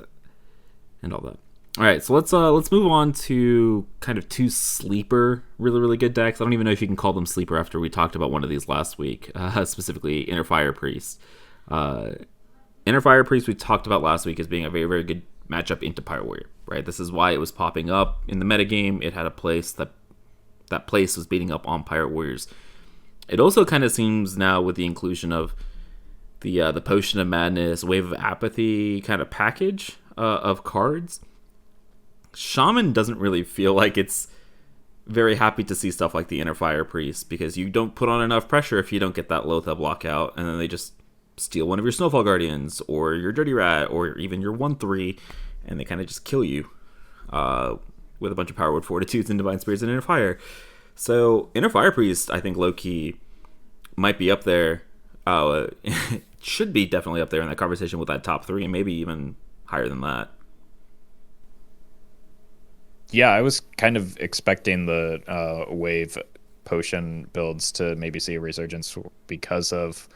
all that. All right, so let's move on to kind of two sleeper, really good decks. I don't even know if you can call them sleeper after we talked about one of these last week, specifically Inner Fire Priest. Inner Fire Priest we talked about last week as being a very good matchup into Pirate Warrior, right? This is why it was popping up in the metagame. It had a place that place was beating up on Pirate Warriors. It also kind of seems now with the inclusion of the Potion of Madness, Wave of Apathy kind of package of cards, Shaman doesn't really feel like it's very happy to see stuff like the Inner Fire Priest, because you don't put on enough pressure if you don't get that Lothab lockout, and then they just steal one of your Snowfall Guardians, or your Dirty Rat, or even your 1/3, and they kind of just kill you with a bunch of Powerwood Fortitudes and Divine Spirits and Inner Fire. So Inner Fire Priest, I think low-key might be up there. It should be definitely up there in that conversation with that top 3, and maybe even higher than that. Yeah, I was kind of expecting the wave potion builds to maybe see a resurgence because of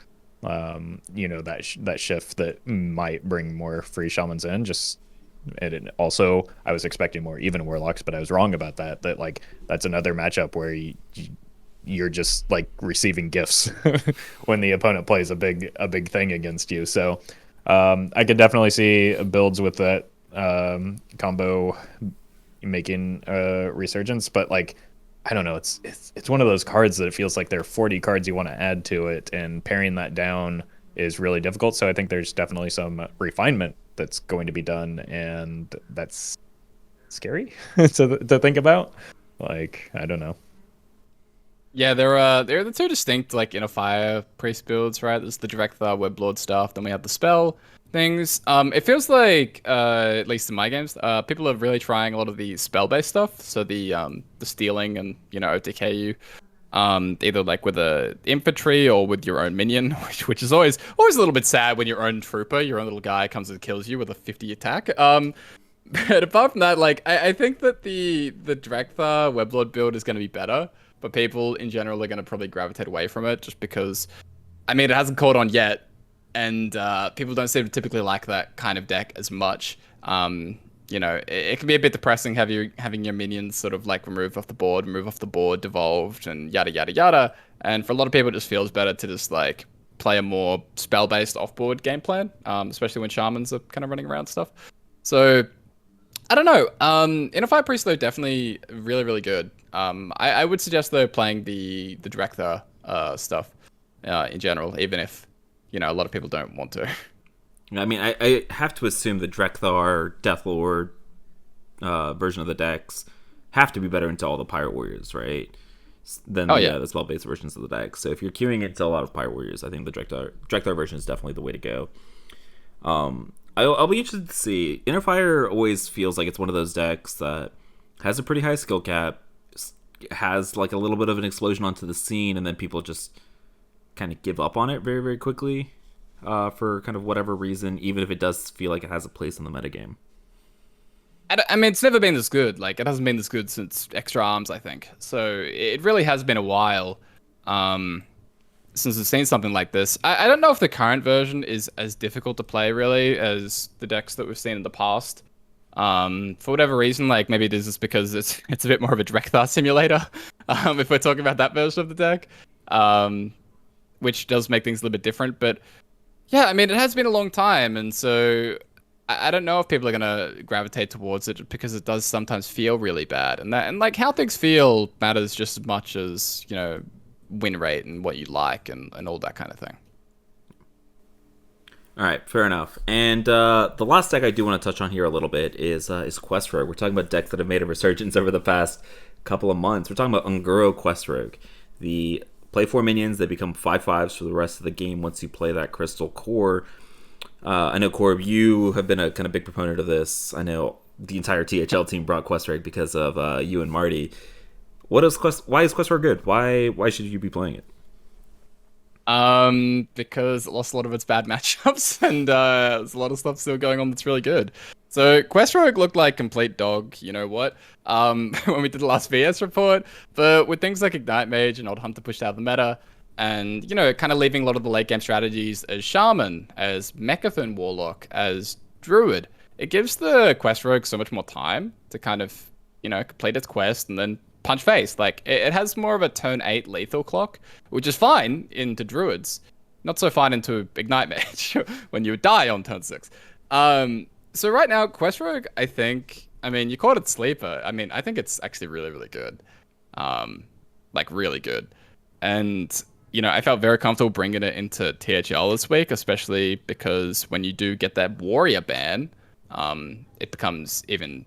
that shift that might bring more free shamans in. And also, I was expecting more even warlocks, but I was wrong about that. That's another matchup where you're just like receiving gifts when the opponent plays a big thing against you. So I could definitely see builds with that combo making a resurgence, but I don't know, it's one of those cards that it feels like there are 40 cards you want to add to it, and paring that down is really difficult. So I think there's definitely some refinement that's going to be done, and that's scary to think about. I don't know. Yeah, they're the two distinct Inner Fire Priest builds, right? There's the direct Weblord stuff, then we have the spell things. It feels like, at least in my games, people are really trying a lot of the spell-based stuff. So the stealing and OTK you, either with a infantry or with your own minion, which is always a little bit sad when your own trooper, your own little guy, comes and kills you with a 50 attack. But apart from that, I think that the Drakthar Weblord build is going to be better, but people in general are going to probably gravitate away from it just because, it hasn't caught on yet. And people don't seem to typically like that kind of deck as much. It can be a bit depressing having your minions sort of move off the board, devolved, and yada yada yada. And for a lot of people, it just feels better to just play a more spell-based off-board game plan, especially when shamans are kind of running around stuff. So I don't know. Inner Fire Priest though definitely really really good. I would suggest though playing the Drekthar stuff in general, even if a lot of people don't want to. I mean, I have to assume the Drekthar, Deathlord version of the decks have to be better into all the Pirate Warriors, right? Than the spell-based versions of the deck. So if you're queuing into a lot of Pirate Warriors, I think the Drekthar version is definitely the way to go. I'll be interested to see. Inner Fire always feels like it's one of those decks that has a pretty high skill cap, has like a little bit of an explosion onto the scene, and then people just kind of give up on it very, very quickly for kind of whatever reason, even if it does feel like it has a place in the metagame. I mean, it's never been this good. Like, it hasn't been this good since Extra Arms, I think. So it really has been a while since we've seen something like this. I don't know if the current version is as difficult to play, really, as the decks that we've seen in the past. For whatever reason, like, maybe it is just because it's a bit more of a Drekthar simulator, if we're talking about that version of the deck, which does make things a little bit different. But, yeah, I mean, it has been a long time, and so I don't know if people are gonna gravitate towards it because it does sometimes feel really bad, and like how things feel matters just as much as win rate and what you like and all that kind of thing. All right, fair enough. And the last deck I do want to touch on here a little bit is Quest Rogue. We're talking about decks that have made a resurgence over the past couple of months. We're talking about Unguro Quest Rogue. The play 4 minions, they become 5/5s for the rest of the game once you play that Crystal Core. I know, Corb, you have been a kind of big proponent of this. I know the entire THL team brought Quest Rogue because of you and Marty. Why is Quest Rogue good? Why should you be playing it? Because it lost a lot of its bad matchups, and there's a lot of stuff still going on that's really good. So Quest Rogue looked like complete dog, you know what? When we did the last VS report, but with things like Ignite Mage and Old Hunter pushed out of the meta, and kind of leaving a lot of the late game strategies as Shaman, as Mechathon Warlock, as Druid, it gives the Quest Rogue so much more time to kind of complete its quest and then punch face. Like it has more of a turn 8 lethal clock, which is fine into Druids, not so fine into Ignite Mage when you die on turn 6. So right now Quest Rogue, I mean you called it sleeper. I mean I think it's actually really really good, like really good, and I felt very comfortable bringing it into THL this week, especially because when you do get that warrior ban, it becomes even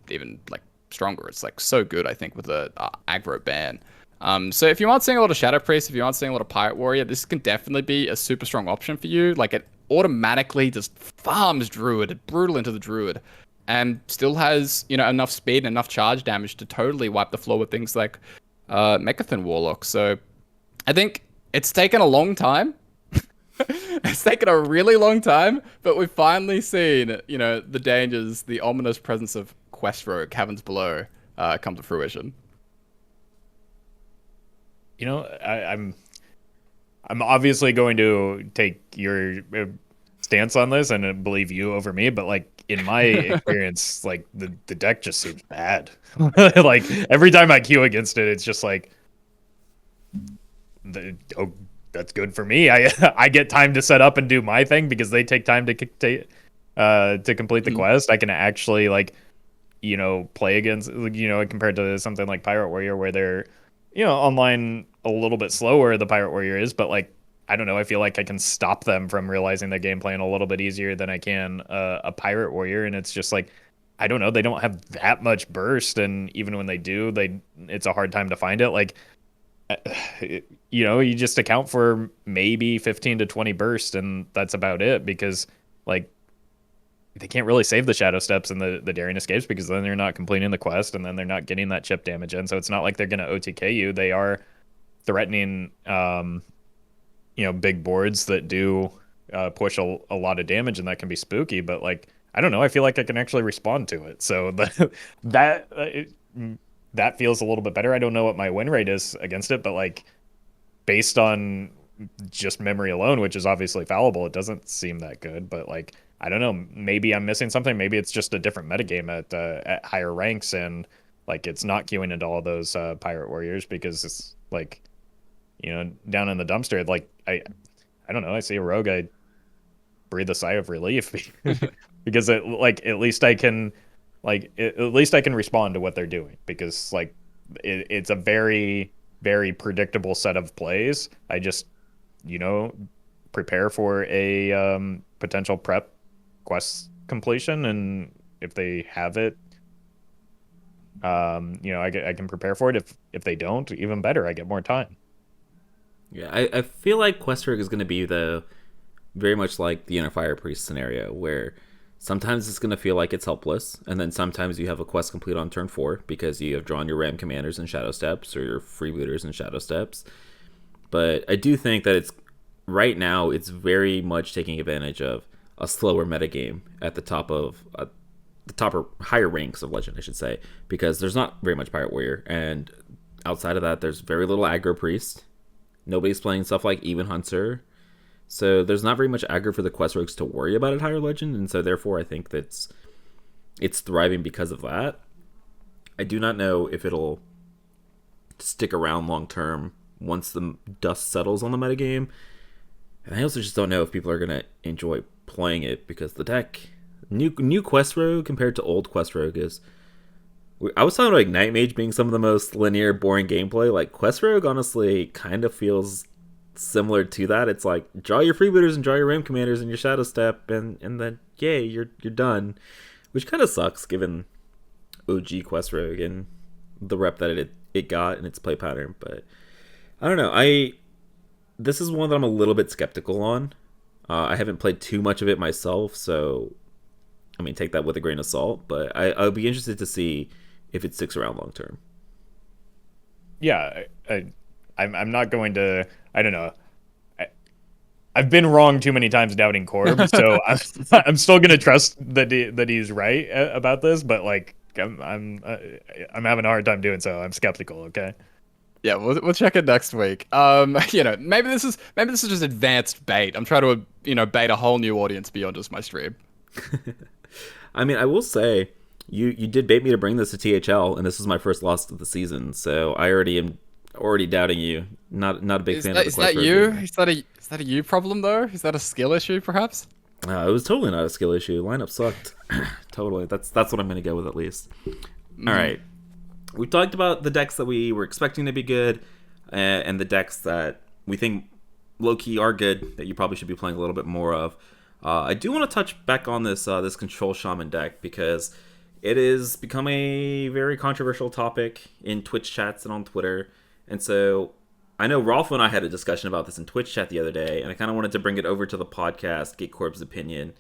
like stronger. It's like so good, I think, with the aggro ban. So if you aren't seeing a lot of Shadow Priest, if you aren't seeing a lot of Pirate Warrior, this can definitely be a super strong option for you. Like it automatically just farms Druid, brutal into the Druid, and still has enough speed and enough charge damage to totally wipe the floor with things like Mechathon Warlock. So I think it's taken a long time. It's taken a really long time, but we've finally seen, the dangers, the ominous presence of Quest Rogue, Caverns Below, come to fruition. I'm obviously going to take your stance on this and believe you over me, but like in my experience, like the deck just seems bad. Like every time I queue against it, it's just like, that's good for me. I get time to set up and do my thing because they take time to complete the quest. I can actually play against compared to something like Pirate Warrior where they're online a little bit slower. The Pirate Warrior is, but like I don't know. I feel like I can stop them from realizing the game plan a little bit easier than I can a Pirate Warrior, and it's just like I don't know. They don't have that much burst, and even when they do, it's a hard time to find it. Like. You just account for maybe 15 to 20 burst, and that's about it because like they can't really save the Shadow Steps and the Daring Escapes because then they're not completing the quest and then they're not getting that chip damage in. So it's not like they're going to OTK you. They are threatening, big boards that do push a lot of damage, and that can be spooky. But like I don't know, I feel like I can actually respond to it. So that feels a little bit better. I don't know what my win rate is against it, but like based on just memory alone, which is obviously fallible, it doesn't seem that good. But like I don't know, maybe I'm missing something. Maybe it's just a different metagame at higher ranks, and like it's not queuing into all those Pirate Warriors because it's like down in the dumpster. Like I don't know, I see a rogue, I breathe a sigh of relief because at least I can at least I can respond to what they're doing, because like it's a very very predictable set of plays. I just, you know, prepare for a potential prep quest completion, and if they have it, I can prepare for it. If they don't, even better, I get more time. Yeah, I feel like Questrogue is going to be the very much like the Inner Fire Priest scenario, where sometimes it's going to feel like it's helpless, and then sometimes you have a quest complete on turn 4 because you have drawn your Ram Commanders and Shadow Steps, or your Freebooters and Shadow Steps. But I do think that right now, it's very much taking advantage of a slower metagame at the top of the top or higher ranks of Legend, I should say, because there's not very much Pirate Warrior, and outside of that, there's very little Aggro Priest. Nobody's playing stuff like Even Hunter. So there's not very much aggro for the quest rogues to worry about at higher legend, and so therefore I think that's it's thriving because of that. I do not know if it'll stick around long term once the dust settles on the metagame. And I also just don't know if people are gonna enjoy playing it, because the deck new quest rogue compared to old quest rogue is, I was talking about like Night Mage being some of the most linear, boring gameplay. Like Quest Rogue honestly kind of feels similar to that. It's like draw your freebooters and draw your Ram Commanders and your Shadow Step, and then yay, you're done. Which kind of sucks given OG Quest Rogue and the rep that it got and its play pattern. But I don't know. This is one that I'm a little bit skeptical on. I haven't played too much of it myself, so I mean, take that with a grain of salt. But I'll be interested to see if it sticks around long term. Yeah, I'm not going to. I don't know. I've been wrong too many times doubting Corb, so I'm still gonna trust that he's right about this. But like, I'm having a hard time doing so. I'm skeptical. Okay. Yeah, we'll check it next week. Maybe this is just advanced bait. I'm trying to bait a whole new audience beyond just my stream. I mean, I will say, you did bait me to bring this to THL, and this is my first loss of the season, so I am doubting you. Not a big fan of the Is that you? Is that a you problem though? Is that a skill issue perhaps? It was totally not a skill issue. Lineup sucked. Totally. That's what I'm gonna go with at least. All right. We talked about the decks that we were expecting to be good, and the decks that we think low-key are good, that you probably should be playing a little bit more of. I do want to touch back on this Control Shaman deck, because it has become a very controversial topic in Twitch chats and on Twitter. And so I know Roffle and I had a discussion about this in Twitch chat the other day, and I kind of wanted to bring it over to the podcast, get Corb's opinion,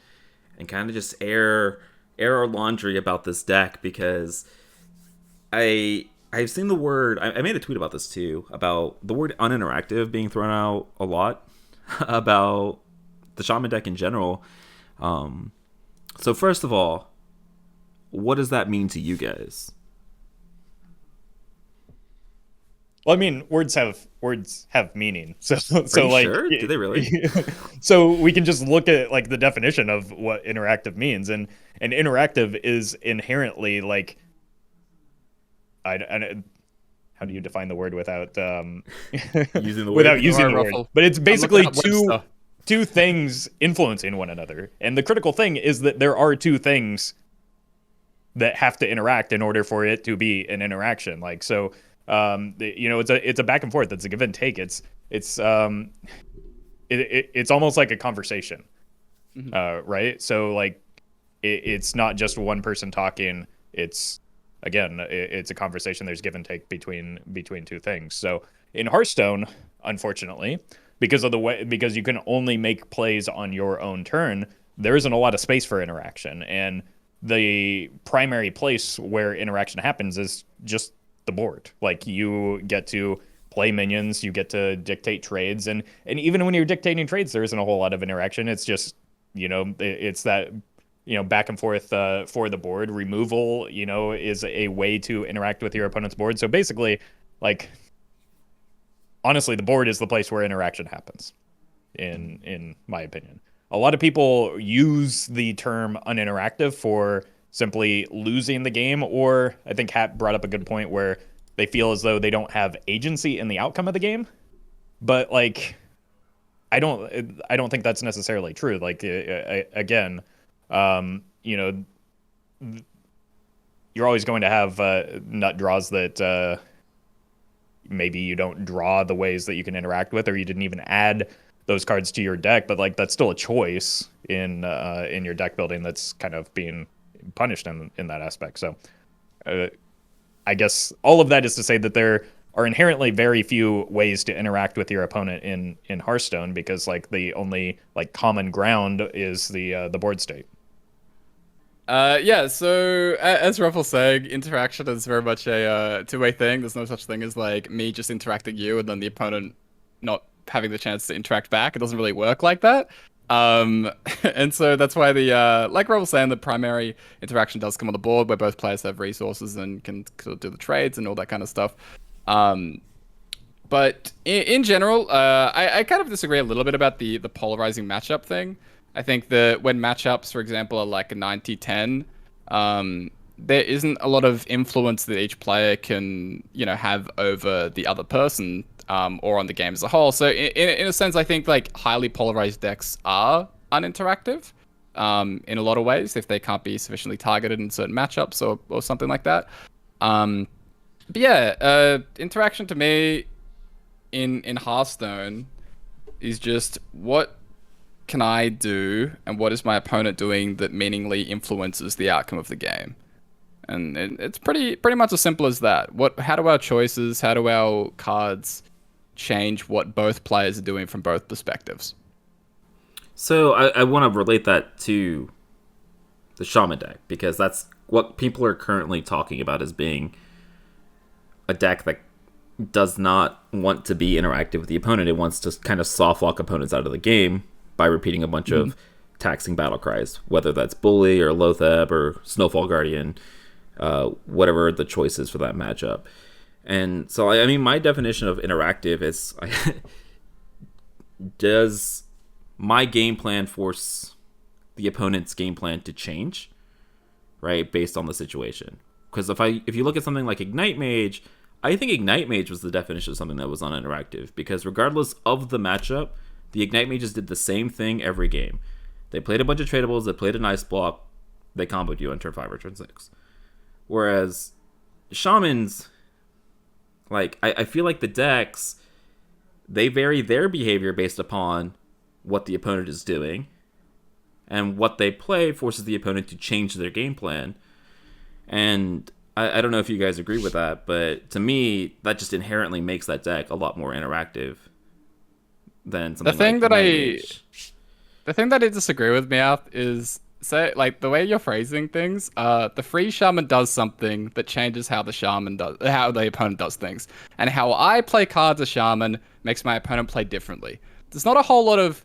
and kind of just air our laundry about this deck, because I've seen the word, I made a tweet about this too, about the word uninteractive being thrown out a lot about the Shaman deck in general. So first of all, what does that mean to you guys? Well, I mean, words have meaning. So like, sure? Do they really? So we can just look at like the definition of what interactive means, and interactive is inherently like, I how do you define the word without using the word? Without using the word? Roffle. But it's basically Webster. two things influencing one another, and the critical thing is that there are two things that have to interact in order for it to be an interaction. Like, so it's a back and forth. It's a give and take. It's almost like a conversation, right? So like, it's not just one person talking. It's a conversation. There's give and take between two things. So in Hearthstone, unfortunately, because you can only make plays on your own turn, there isn't a lot of space for interaction, and the primary place where interaction happens is just the board. Like, you get to play minions, you get to dictate trades, and even when you're dictating trades, there isn't a whole lot of interaction. It's just, it's that, back and forth for the board. Removal, is a way to interact with your opponent's board. So basically, like, honestly, the board is the place where interaction happens, in my opinion. A lot of people use the term uninteractive for simply losing the game, or I think Hat brought up a good point where they feel as though they don't have agency in the outcome of the game. But like, I don't think that's necessarily true. Like again, you know, you're always going to have nut draws that maybe you don't draw the ways that you can interact with, or you didn't even add those cards to your deck, but like that's still a choice in your deck building that's kind of being punished in that aspect. So I guess all of that is to say that there are inherently very few ways to interact with your opponent in Hearthstone, because like the only like common ground is the board state. Yeah, so as Roffle saying, interaction is very much a two-way thing. There's no such thing as like me just interacting you and then the opponent not having the chance to interact back. It doesn't really work like that. And so that's why the like Roffle's saying, the primary interaction does come on the board where both players have resources and can sort of do the trades and all that kind of stuff. But in general, I kind of disagree a little bit about the polarizing matchup thing. I think that when matchups, for example, are like a 90-10, there isn't a lot of influence that each player can, have over the other person, or on the game as a whole. So in a sense, I think like highly polarized decks are uninteractive, in a lot of ways if they can't be sufficiently targeted in certain matchups or something like that. But yeah, interaction to me in Hearthstone is just what can I do and what is my opponent doing that meaningfully influences the outcome of the game. And it's pretty much as simple as that. How do our choices, how do our cards change what both players are doing from both perspectives? So I want to relate that to the Shaman deck, because that's what people are currently talking about as being a deck that does not want to be interactive with the opponent. It wants to kind of soft lock opponents out of the game by repeating a bunch of taxing battle cries, whether that's Bully or Loatheb or Snowfall Guardian, whatever the choice is for that matchup. And so, I mean, my definition of interactive is, does my game plan force the opponent's game plan to change, right, based on the situation? Because if you look at something like Ignite Mage, I think Ignite Mage was the definition of something that was uninteractive, because regardless of the matchup, the Ignite Mages did the same thing every game. They played a bunch of tradables, they played an ice block, they comboed you on turn 5 or turn 6. Whereas Shamans, like, I feel like the decks, they vary their behavior based upon what the opponent is doing, and what they play forces the opponent to change their game plan. And I don't know if you guys agree with that, but to me, that just inherently makes that deck a lot more interactive than something the thing that I disagree with, Meowth, is say like the way you're phrasing things. The free shaman does something that changes how the opponent does things, and how I play cards as shaman makes my opponent play differently. There's not a whole lot of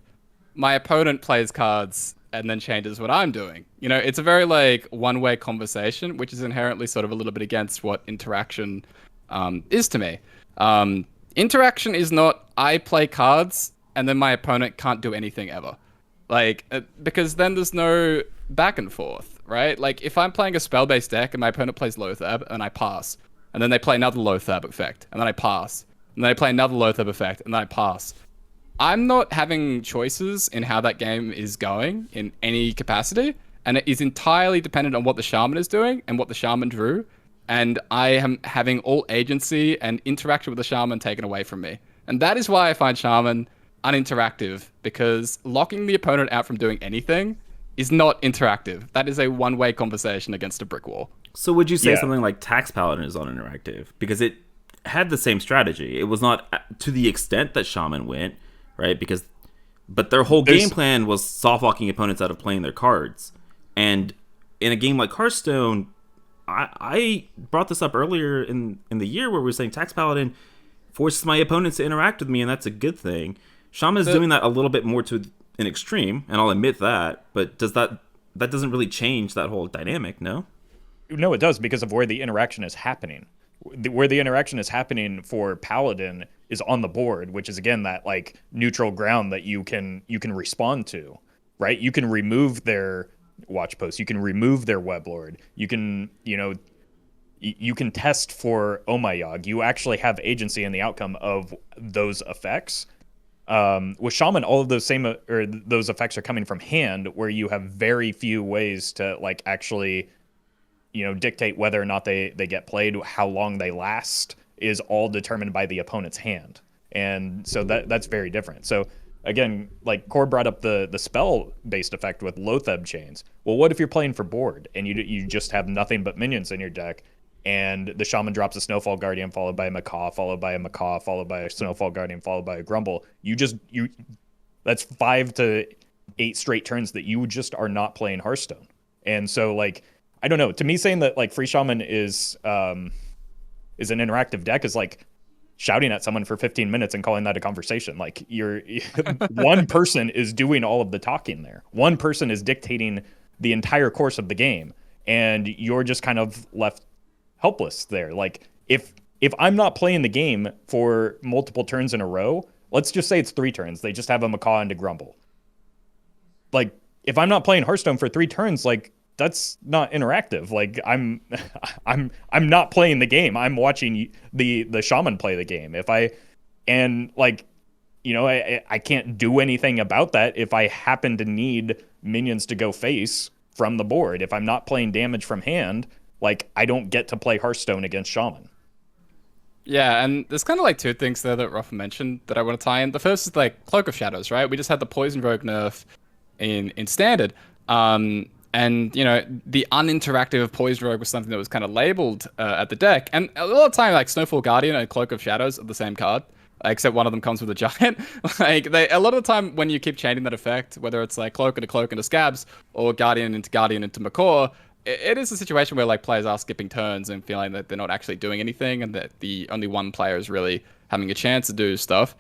my opponent plays cards and then changes what I'm doing. It's a very like one-way conversation, which is inherently sort of a little bit against what interaction is to me. Interaction is not I play cards and then my opponent can't do anything ever. Like, because then there's no back and forth, right? Like, if I'm playing a spell-based deck and my opponent plays Loatheb and I pass, and then they play another Loatheb effect, and then I pass, and then they play another Loatheb effect, and then I pass, I'm not having choices in how that game is going in any capacity, and it is entirely dependent on what the shaman is doing and what the shaman drew, and I am having all agency and interaction with the shaman taken away from me. And that is why I find shaman uninteractive, because locking the opponent out from doing anything is not interactive. That is a one-way conversation against a brick wall. So would you say something like Tax Paladin is uninteractive? Because it had the same strategy. It was not to the extent that Shaman went, right? But their whole game plan was soft-locking opponents out of playing their cards. And in a game like Hearthstone, I brought this up earlier in the year where we were saying Tax Paladin forces my opponents to interact with me, and that's a good thing. Shaman is doing that a little bit more to an extreme, and I'll admit that. But that doesn't really change that whole dynamic, no? No, it does, because of where the interaction is happening. Where the interaction is happening for Paladin is on the board, which is again that like neutral ground that you can respond to, right? You can remove their watch post, you can remove their weblord, you can you can test for Omayog. You actually have agency in the outcome of those effects. With Shaman, all of those those effects are coming from hand, where you have very few ways to like actually, dictate whether or not they get played. How long they last is all determined by the opponent's hand, and so that's very different. So again, like Core brought up the spell based effect with Loatheb chains. Well, what if you're playing for board and you just have nothing but minions in your deck, and the Shaman drops a Snowfall Guardian followed by a Macaw, followed by a Macaw, followed by a Snowfall Guardian, followed by a Grumble. You that's 5 to 8 straight turns that you just are not playing Hearthstone. And so like I don't know, to me saying that like Free Shaman is an interactive deck is like shouting at someone for 15 minutes and calling that a conversation. Like you're one person is doing all of the talking there. One person is dictating the entire course of the game, and you're just kind of left helpless there. Like if I'm not playing the game for multiple turns in a row, let's just say it's 3 turns. They just have a Macaw and a Grumble. Like if I'm not playing Hearthstone for 3 turns, like that's not interactive. Like I'm not playing the game. I'm watching the Shaman play the game. I can't do anything about that if I happen to need minions to go face from the board. If I'm not playing damage from hand, like I don't get to play Hearthstone against Shaman. Yeah, and there's kind of like 2 things there that Roffle mentioned that I want to tie in. The first is like Cloak of Shadows, right? We just had the Poison Rogue nerf in Standard. And, the uninteractive Poison Rogue was something that was kind of labeled at the deck. And a lot of time, like, Snowfall Guardian and Cloak of Shadows are the same card, except one of them comes with a giant. A lot of the time, when you keep chaining that effect, whether it's, like, Cloak into Scabs, or Guardian into Macaw, it is a situation where, like, players are skipping turns and feeling that they're not actually doing anything, and that the only one player is really having a chance to do stuff.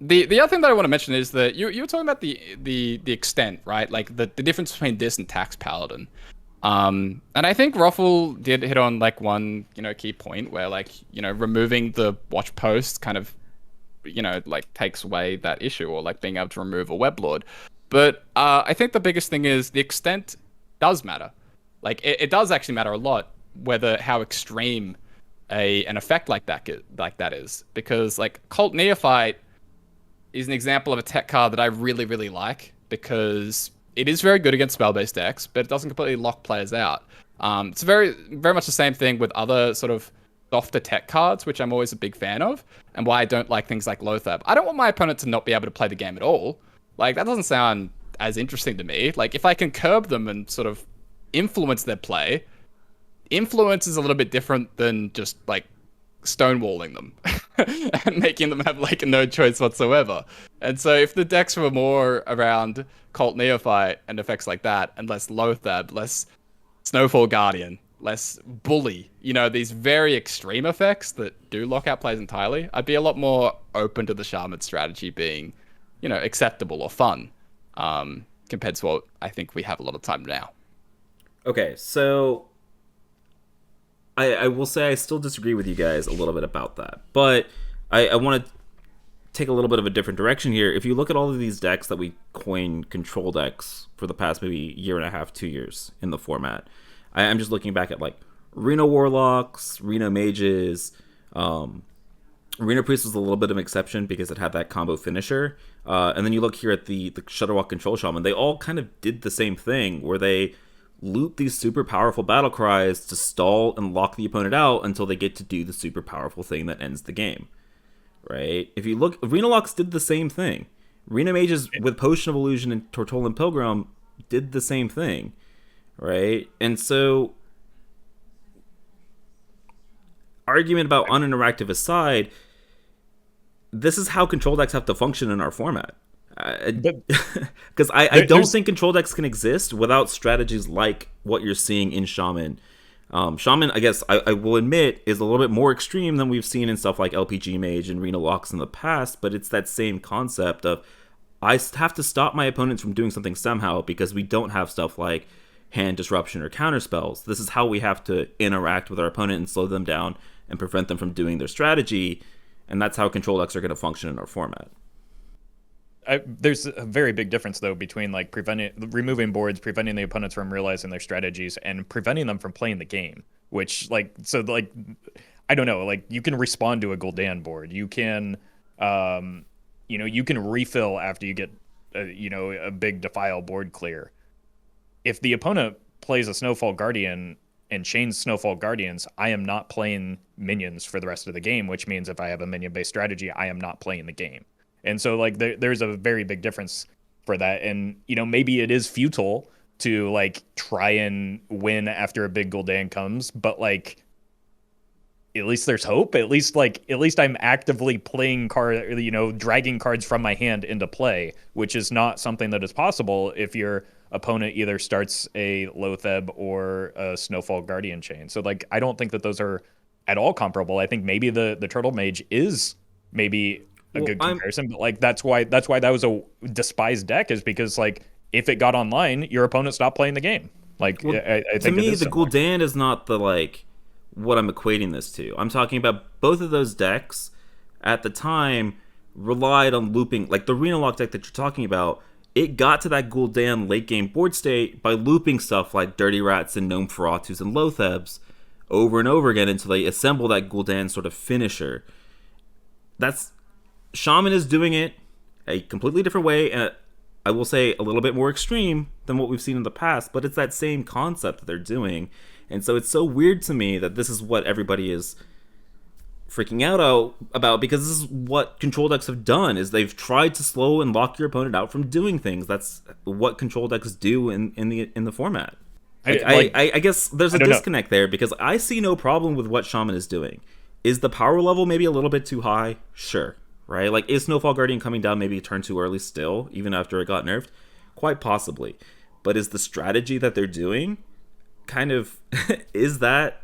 The other thing that I want to mention is that you were talking about the extent, right? Like the difference between this and Tax Paladin. And I think Roffle did hit on like one, key point where like, removing the watch post kind of, like takes away that issue, or like being able to remove a Weblord. But I think the biggest thing is the extent does matter. Like it does actually matter a lot how extreme an effect like that is, because like Cult Neophyte is an example of a tech card that I really, really like, because it is very good against spell-based decks, but it doesn't completely lock players out. It's very, very much the same thing with other sort of softer tech cards, which I'm always a big fan of, and why I don't like things like Loatheb. I don't want my opponent to not be able to play the game at all. Like, that doesn't sound as interesting to me. Like, if I can curb them and sort of influence their play, influence is a little bit different than just, like, stonewalling them and making them have like no choice whatsoever. And so if the decks were more around Cult Neophyte and effects like that, and less Loatheb, less Snowfall Guardian, less Bully, these very extreme effects that do lock out plays entirely, I'd be a lot more open to the Shaman strategy being, acceptable or fun, compared to what I think we have a lot of time now. Okay, so I will say I still disagree with you guys a little bit about that. But I want to take a little bit of a different direction here. If you look at all of these decks that we coined control decks for the past maybe year and a half, 2 years in the format, I'm just looking back at like Reno Warlocks, Reno Mages. Reno Priest was a little bit of an exception because it had that combo finisher. And then you look here at the Shutterwalk Control Shaman. They all kind of did the same thing, where they loop these super powerful battle cries to stall and lock the opponent out until they get to do the super powerful thing that ends the game, right? If you look, Reno Locks did the same thing. Reno Mages with Potion of Illusion and Tortolan Pilgrim did the same thing, right? And so, argument about uninteractive aside, this is how control decks have to function in our format. Because I don't think control decks can exist without strategies like what you're seeing in Shaman. Shaman, I guess I will admit, is a little bit more extreme than we've seen in stuff like LPG Mage and Reno Locks in the past, but it's that same concept of I have to stop my opponents from doing something somehow, because we don't have stuff like hand disruption or counter spells. This is how we have to interact with our opponent and slow them down and prevent them from doing their strategy, and that's how control decks are going to function in our format. There's a very big difference though between like removing boards, preventing the opponents from realizing their strategies, and preventing them from playing the game. Which I don't know, like you can respond to a Gul'dan board, you can you can refill after you get a big Defile board clear. If the opponent plays a Snowfall Guardian and chains Snowfall Guardians, I am not playing minions for the rest of the game, which means if I have a minion-based strategy, I am not playing the game. And so like there's a very big difference for that. And maybe it is futile to like try and win after a big Gul'dan comes, but like at least there's hope. At least I'm actively playing dragging cards from my hand into play, which is not something that is possible if your opponent either starts a Loatheb or a Snowfall Guardian chain. So like I don't think that those are at all comparable. I think maybe the Turtle Mage is maybe a good comparison, but like that's why that was a despised deck, is because like if it got online, your opponent stopped playing the game. Like I think to me, the similar. Gul'dan is not the like what I'm equating this to. I'm talking about both of those decks at the time relied on looping, like the Arena Lock deck that you're talking about. It got to that Gul'dan late game board state by looping stuff like Dirty Rats and Gnome Feratus and Loathebs over and over again until they assemble that Gul'dan sort of finisher. That's Shaman is doing it a completely different way, and I will say a little bit more extreme than what we've seen in the past, but it's that same concept that they're doing. And so it's so weird to me that this is what everybody is freaking out about, because this is what control decks have done, is they've tried to slow and lock your opponent out from doing things. That's what control decks do in the format. I guess there's a disconnect there, because I see no problem with what Shaman is doing. Is the power level maybe a little bit too high? Sure. Right? Like, is Snowfall Guardian coming down maybe a turn too early still, even after it got nerfed? Quite possibly. But is the strategy that they're doing kind of is that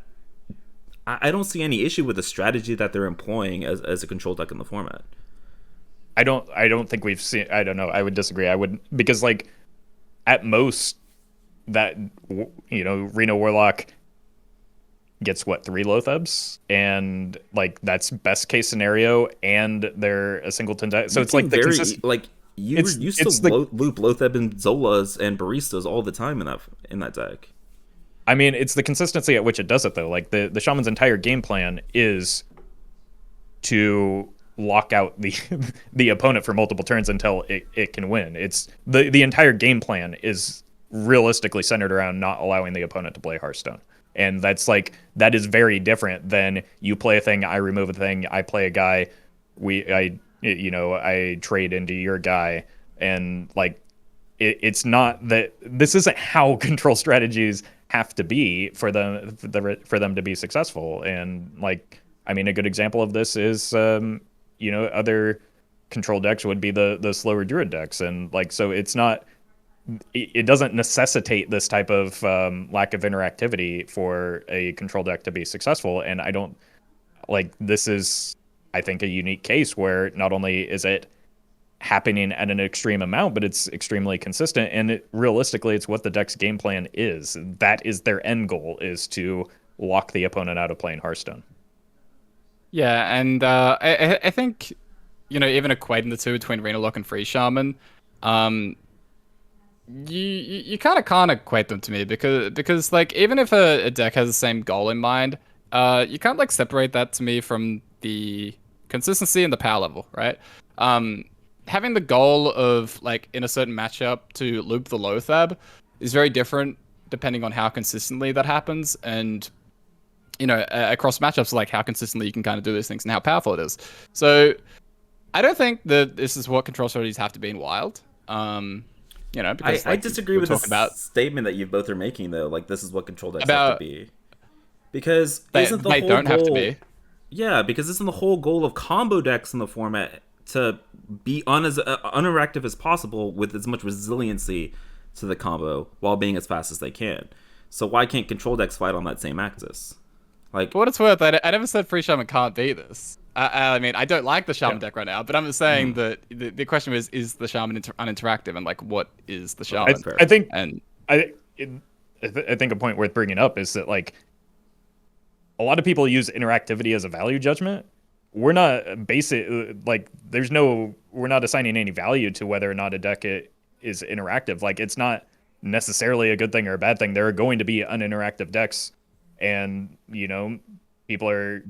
I don't see any issue with the strategy that they're employing as a control deck in the format. I don't think we've seen. I don't know. I would disagree. I would, because like at most that Reno Warlock gets 3 Loathebs, and like that's best case scenario, and they're a singleton deck. So it's like you still loop Loatheb and Zolas and Baristas all the time in that deck. I mean, it's the consistency at which it does it, though. Like, the Shaman's entire game plan is to lock out the opponent for multiple turns until it can win. It's the entire game plan is realistically centered around not allowing the opponent to play Hearthstone. And that is very different than you play a thing, I remove a thing, I play a guy, I trade into your guy, and like it's not that. This isn't how control strategies have to be for them to be successful. And like, I mean, a good example of this is other control decks would be the slower druid decks, and like, so it's not, it doesn't necessitate this type of lack of interactivity for a control deck to be successful. And I don't like, this is, I think, a unique case where not only is it happening at an extreme amount, but it's extremely consistent, and realistically it's what the deck's game plan is. That is their end goal, is to lock the opponent out of playing Hearthstone. Yeah, and I think even equating the two between Reno Lock and Free Shaman, you kind of can't equate them to me, because like, even if a deck has the same goal in mind, you can't like separate that to me from the consistency and the power level, right? Having the goal of, like, in a certain matchup to loop the Loatheb is very different depending on how consistently that happens, and across matchups, like how consistently you can kind of do these things and how powerful it is. So I don't think that this is what control strategies have to be in Wild. Because I disagree with this statement that you both are making, though. Like, this is what control decks have to be, because they don't have to be. Yeah, because isn't the whole goal of combo decks in the format to be as uninteractive as possible with as much resiliency to the combo while being as fast as they can? So why can't control decks fight on that same axis? Like, for what it's worth, I never said Free Shaman can't be this. I mean, I don't like the Shaman deck right now, but I'm just saying that the question is the Shaman uninteractive, and like, what is the Shaman? I think a point worth bringing up is that, like, a lot of people use interactivity as a value judgment. We're not we're not assigning any value to whether or not a deck is interactive. Like, it's not necessarily a good thing or a bad thing. There are going to be uninteractive decks, and people are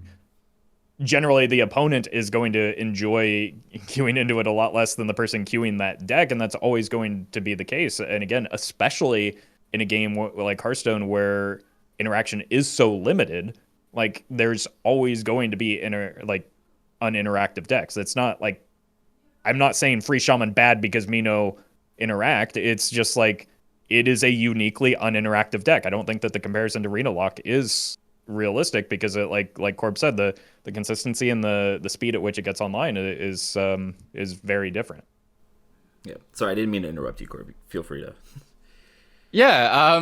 generally the opponent is going to enjoy queuing into it a lot less than the person queuing that deck, and that's always going to be the case. And again, especially in a game like Hearthstone where interaction is so limited, like there's always going to be uninteractive decks. It's not like I'm not saying free shaman bad because Mino interact. It's just like it is a uniquely uninteractive deck. I don't think that the comparison to Rena Lock is realistic because it like Corb said, the consistency and the speed at which it gets online is very different. Yeah. Sorry, I didn't mean to interrupt you, Corby. Feel free to. Yeah.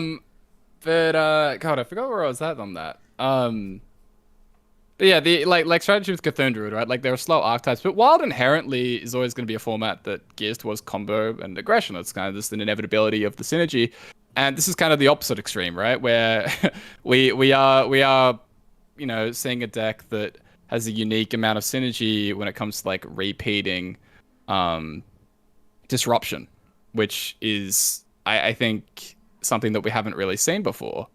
But God, I forgot where I was at on that. But yeah, the like strategy with Cthulhu Druid, right? Like there are slow archetypes, but Wild inherently is always going to be a format that gears towards combo and aggression. It's kind of just an inevitability of the synergy, and this is kind of the opposite extreme, right? Where we are, you know, seeing a deck that has a unique amount of synergy when it comes to like repeating, disruption, which is I think something that we haven't really seen before.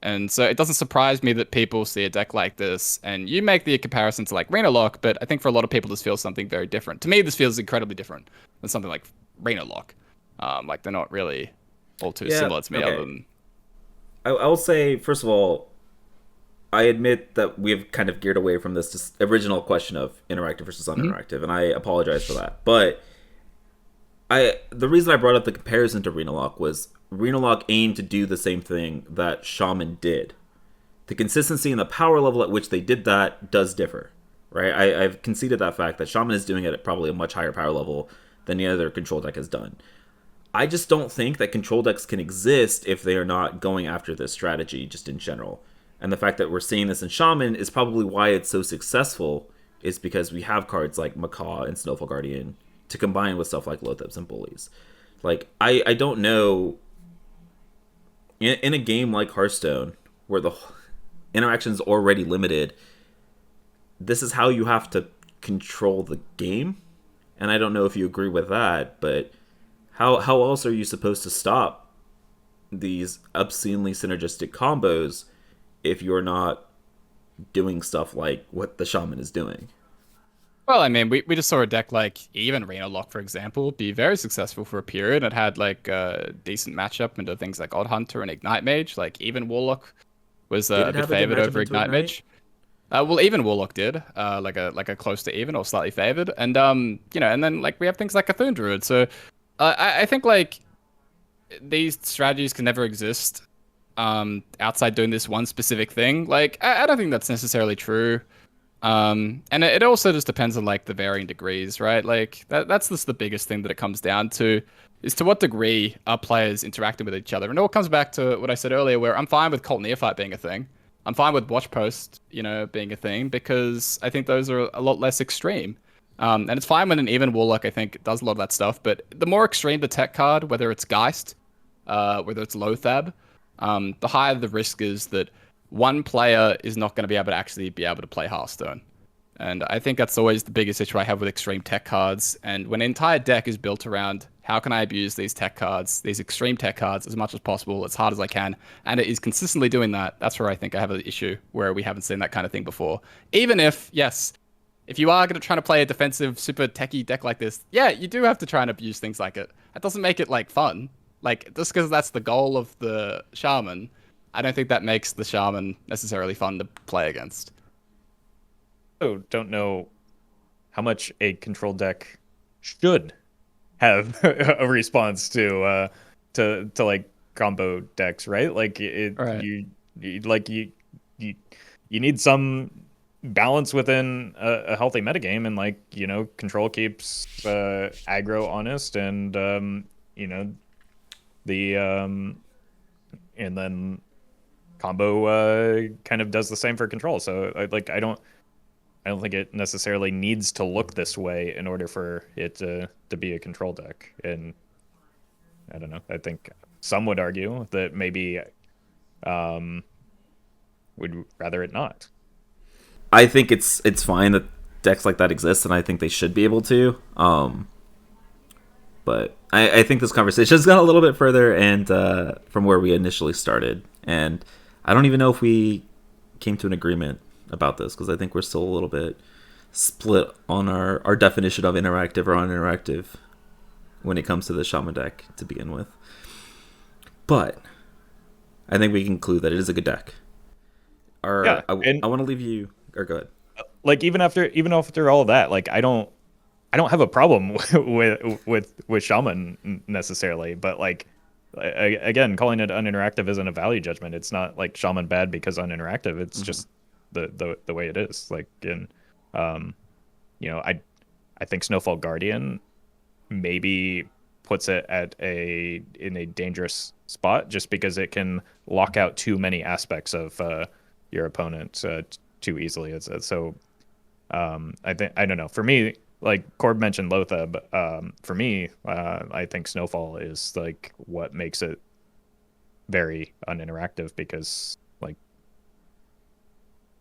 And so it doesn't surprise me that people see a deck like this, and you make the comparison to like Rena Lock, but I think for a lot of people this feels something very different. To me, this feels incredibly different than something like Rena Lock. Like they're not really all too similar to me. Okay. Other than I will say, first of all, I admit that we've kind of geared away from this original question of interactive versus uninteractive, and I apologize for that. But the reason I brought up the comparison to Rena Lock was Rena Lock aimed to do the same thing that Shaman did. The consistency and the power level at which they did that does differ, right? I've conceded that fact that Shaman is doing it at probably a much higher power level than the other control deck has done. I just don't think that control decks can exist if they are not going after this strategy just in general. And the fact that we're seeing this in Shaman is probably why it's so successful, is because we have cards like Macaw and Snowfall Guardian to combine with stuff like Lothebs and Bullies. Like, I don't know. In a game like Hearthstone, where the interaction is already limited, this is how you have to control the game. And I don't know if you agree with that, but how else are you supposed to stop these obscenely synergistic combos if you're not doing stuff like what the Shaman is doing? well, I mean, we just saw a deck like even Rena Lock, for example, be very successful for a period. It had like a decent matchup into things like Odd Hunter and Ignite Mage. Like even Warlock was Did a it bit have a good favored matchup over into Ignite Mage. Well, even Warlock did, like a close to even or slightly favored, and you know, and then like we have things like Cthulhu Druid. So I think like these strategies can never exist outside doing this one specific thing. Like I don't think that's necessarily true. And it also just depends on like the varying degrees, right? Like that's just the biggest thing that it comes down to, is to what degree are players interacting with each other. And it all comes back to what I said earlier, where I'm fine with Cult Neophyte being a thing. I'm fine with Watch Post, you know, being a thing, because I think those are a lot less extreme. And it's fine when an even Warlock, I think, does a lot of that stuff. But the more extreme the tech card, whether it's Geist, whether it's Lothab, the higher the risk is that one player is not going to be able to actually be able to play Hearthstone. And I think that's always the biggest issue I have with extreme tech cards. And when an entire deck is built around how can I abuse these tech cards, these extreme tech cards, as much as possible, as hard as I can, and it is consistently doing that, that's where I think I have an issue where we haven't seen that kind of thing before. Even if, yes, if you are going to try to play a defensive, super techie deck like this, yeah, you do have to try and abuse things like it. That doesn't make it, like, fun. Like, just because that's the goal of the Shaman, I don't think that makes the Shaman necessarily fun to play against. Oh, don't know how much a control deck should have a response to like combo decks, right? Like Right. you need some balance within a healthy metagame, and like, you know, control keeps aggro honest, and you know, the and then combo kind of does the same for control. So I don't think it necessarily needs to look this way in order for it to be a control deck. And I don't know. I think some would argue that maybe would rather it not. I think it's fine that decks like that exist, and I think they should be able to. But I think this conversation has gone a little bit further and from where we initially started, and I don't even know if we came to an agreement about this, because I think we're still a little bit split on our definition of interactive or uninteractive when it comes to the Shaman deck to begin with. But I think we can conclude that it is a good deck. I want to leave you, or go ahead. Like even after all of that, like I don't have a problem with Shaman necessarily, but like again, calling it uninteractive isn't a value judgment. It's not like Shaman bad because uninteractive. It's just the way it is. Like in I think Snowfall Guardian maybe puts it in a dangerous spot just because it can lock out too many aspects of your opponent too easily. I don't know. For me, like Corb mentioned Lothab, for me, I think Snowfall is like what makes it very uninteractive, because like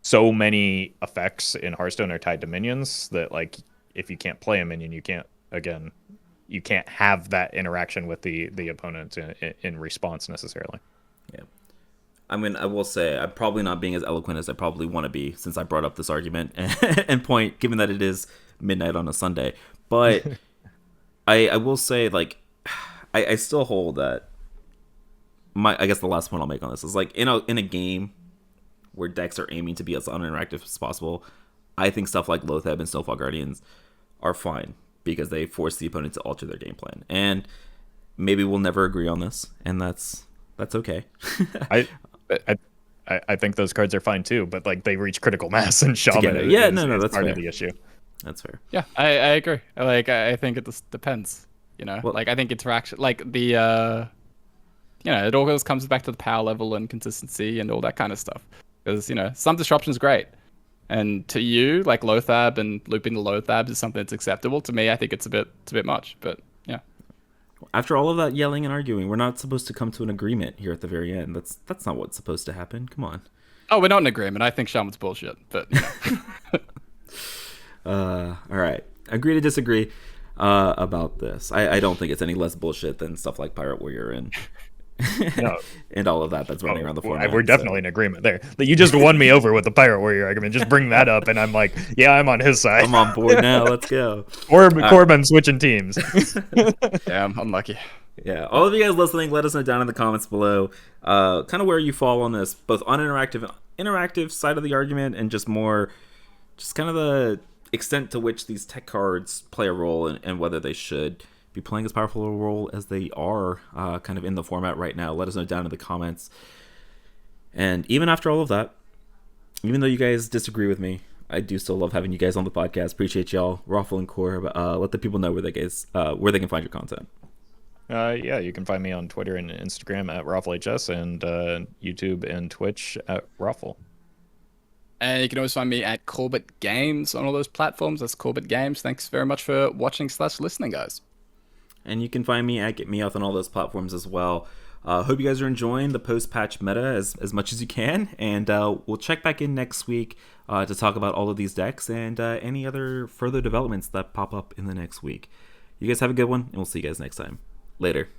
so many effects in Hearthstone are tied to minions that like if you can't play a minion, you can't have that interaction with the opponent in response necessarily. Yeah. I mean, I will say I'm probably not being as eloquent as I probably want to be since I brought up this argument and point, given that it is midnight on a Sunday. But I will say, like, I still hold that I guess the last point I'll make on this is, like, in a game where decks are aiming to be as uninteractive as possible, I think stuff like Lothab and Snowfall Guardians are fine because they force the opponent to alter their game plan. And maybe we'll never agree on this, and that's okay. I think those cards are fine too, but like they reach critical mass and Shaman. That's part fair. of the issue. That's fair. Yeah, I agree. Like, I think it just depends. Well, like I think interaction, like the it always comes back to the power level and consistency and all that kind of stuff. Because some disruption is great, and to you, like Lothab and looping the Lothab is something that's acceptable. To me, I think it's a bit much. But yeah. After all of that yelling and arguing, we're not supposed to come to an agreement here at the very end. That's not what's supposed to happen. Come on. Oh, we're not in agreement. I think Shaman's bullshit, but all right. Agree to disagree about this. I don't think it's any less bullshit than stuff like Pirate Warrior and no. and all of that's running around the format. We're definitely in agreement there. You just won me over with the Pirate Warrior argument. Just bring that up, and I'm like, yeah, I'm on his side. I'm on board now. Let's go. Corbin switching teams. Yeah, I'm unlucky. Yeah, all of you guys listening, let us know down in the comments below kind of where you fall on this, both uninteractive and interactive side of the argument, and just kind of the extent to which these tech cards play a role and whether they should be playing as powerful a role as they are kind of in the format right now. Let us know down in the comments. And even after all of that, even though you guys disagree with me, I do still love having you guys on the podcast. Appreciate y'all, Roffle and Corb. Let the people know where they can find your content. Yeah, you can find me on Twitter and Instagram at RoffleHS, and YouTube and Twitch at Roffle. And you can always find me at Corbettgames on all those platforms. That's Corbettgames. Thanks very much for watching / listening, guys. And you can find me at GetMeOut on all those platforms as well. Hope you guys are enjoying the post-patch meta as much as you can. And we'll check back in next week to talk about all of these decks and any other further developments that pop up in the next week. You guys have a good one, and we'll see you guys next time. Later.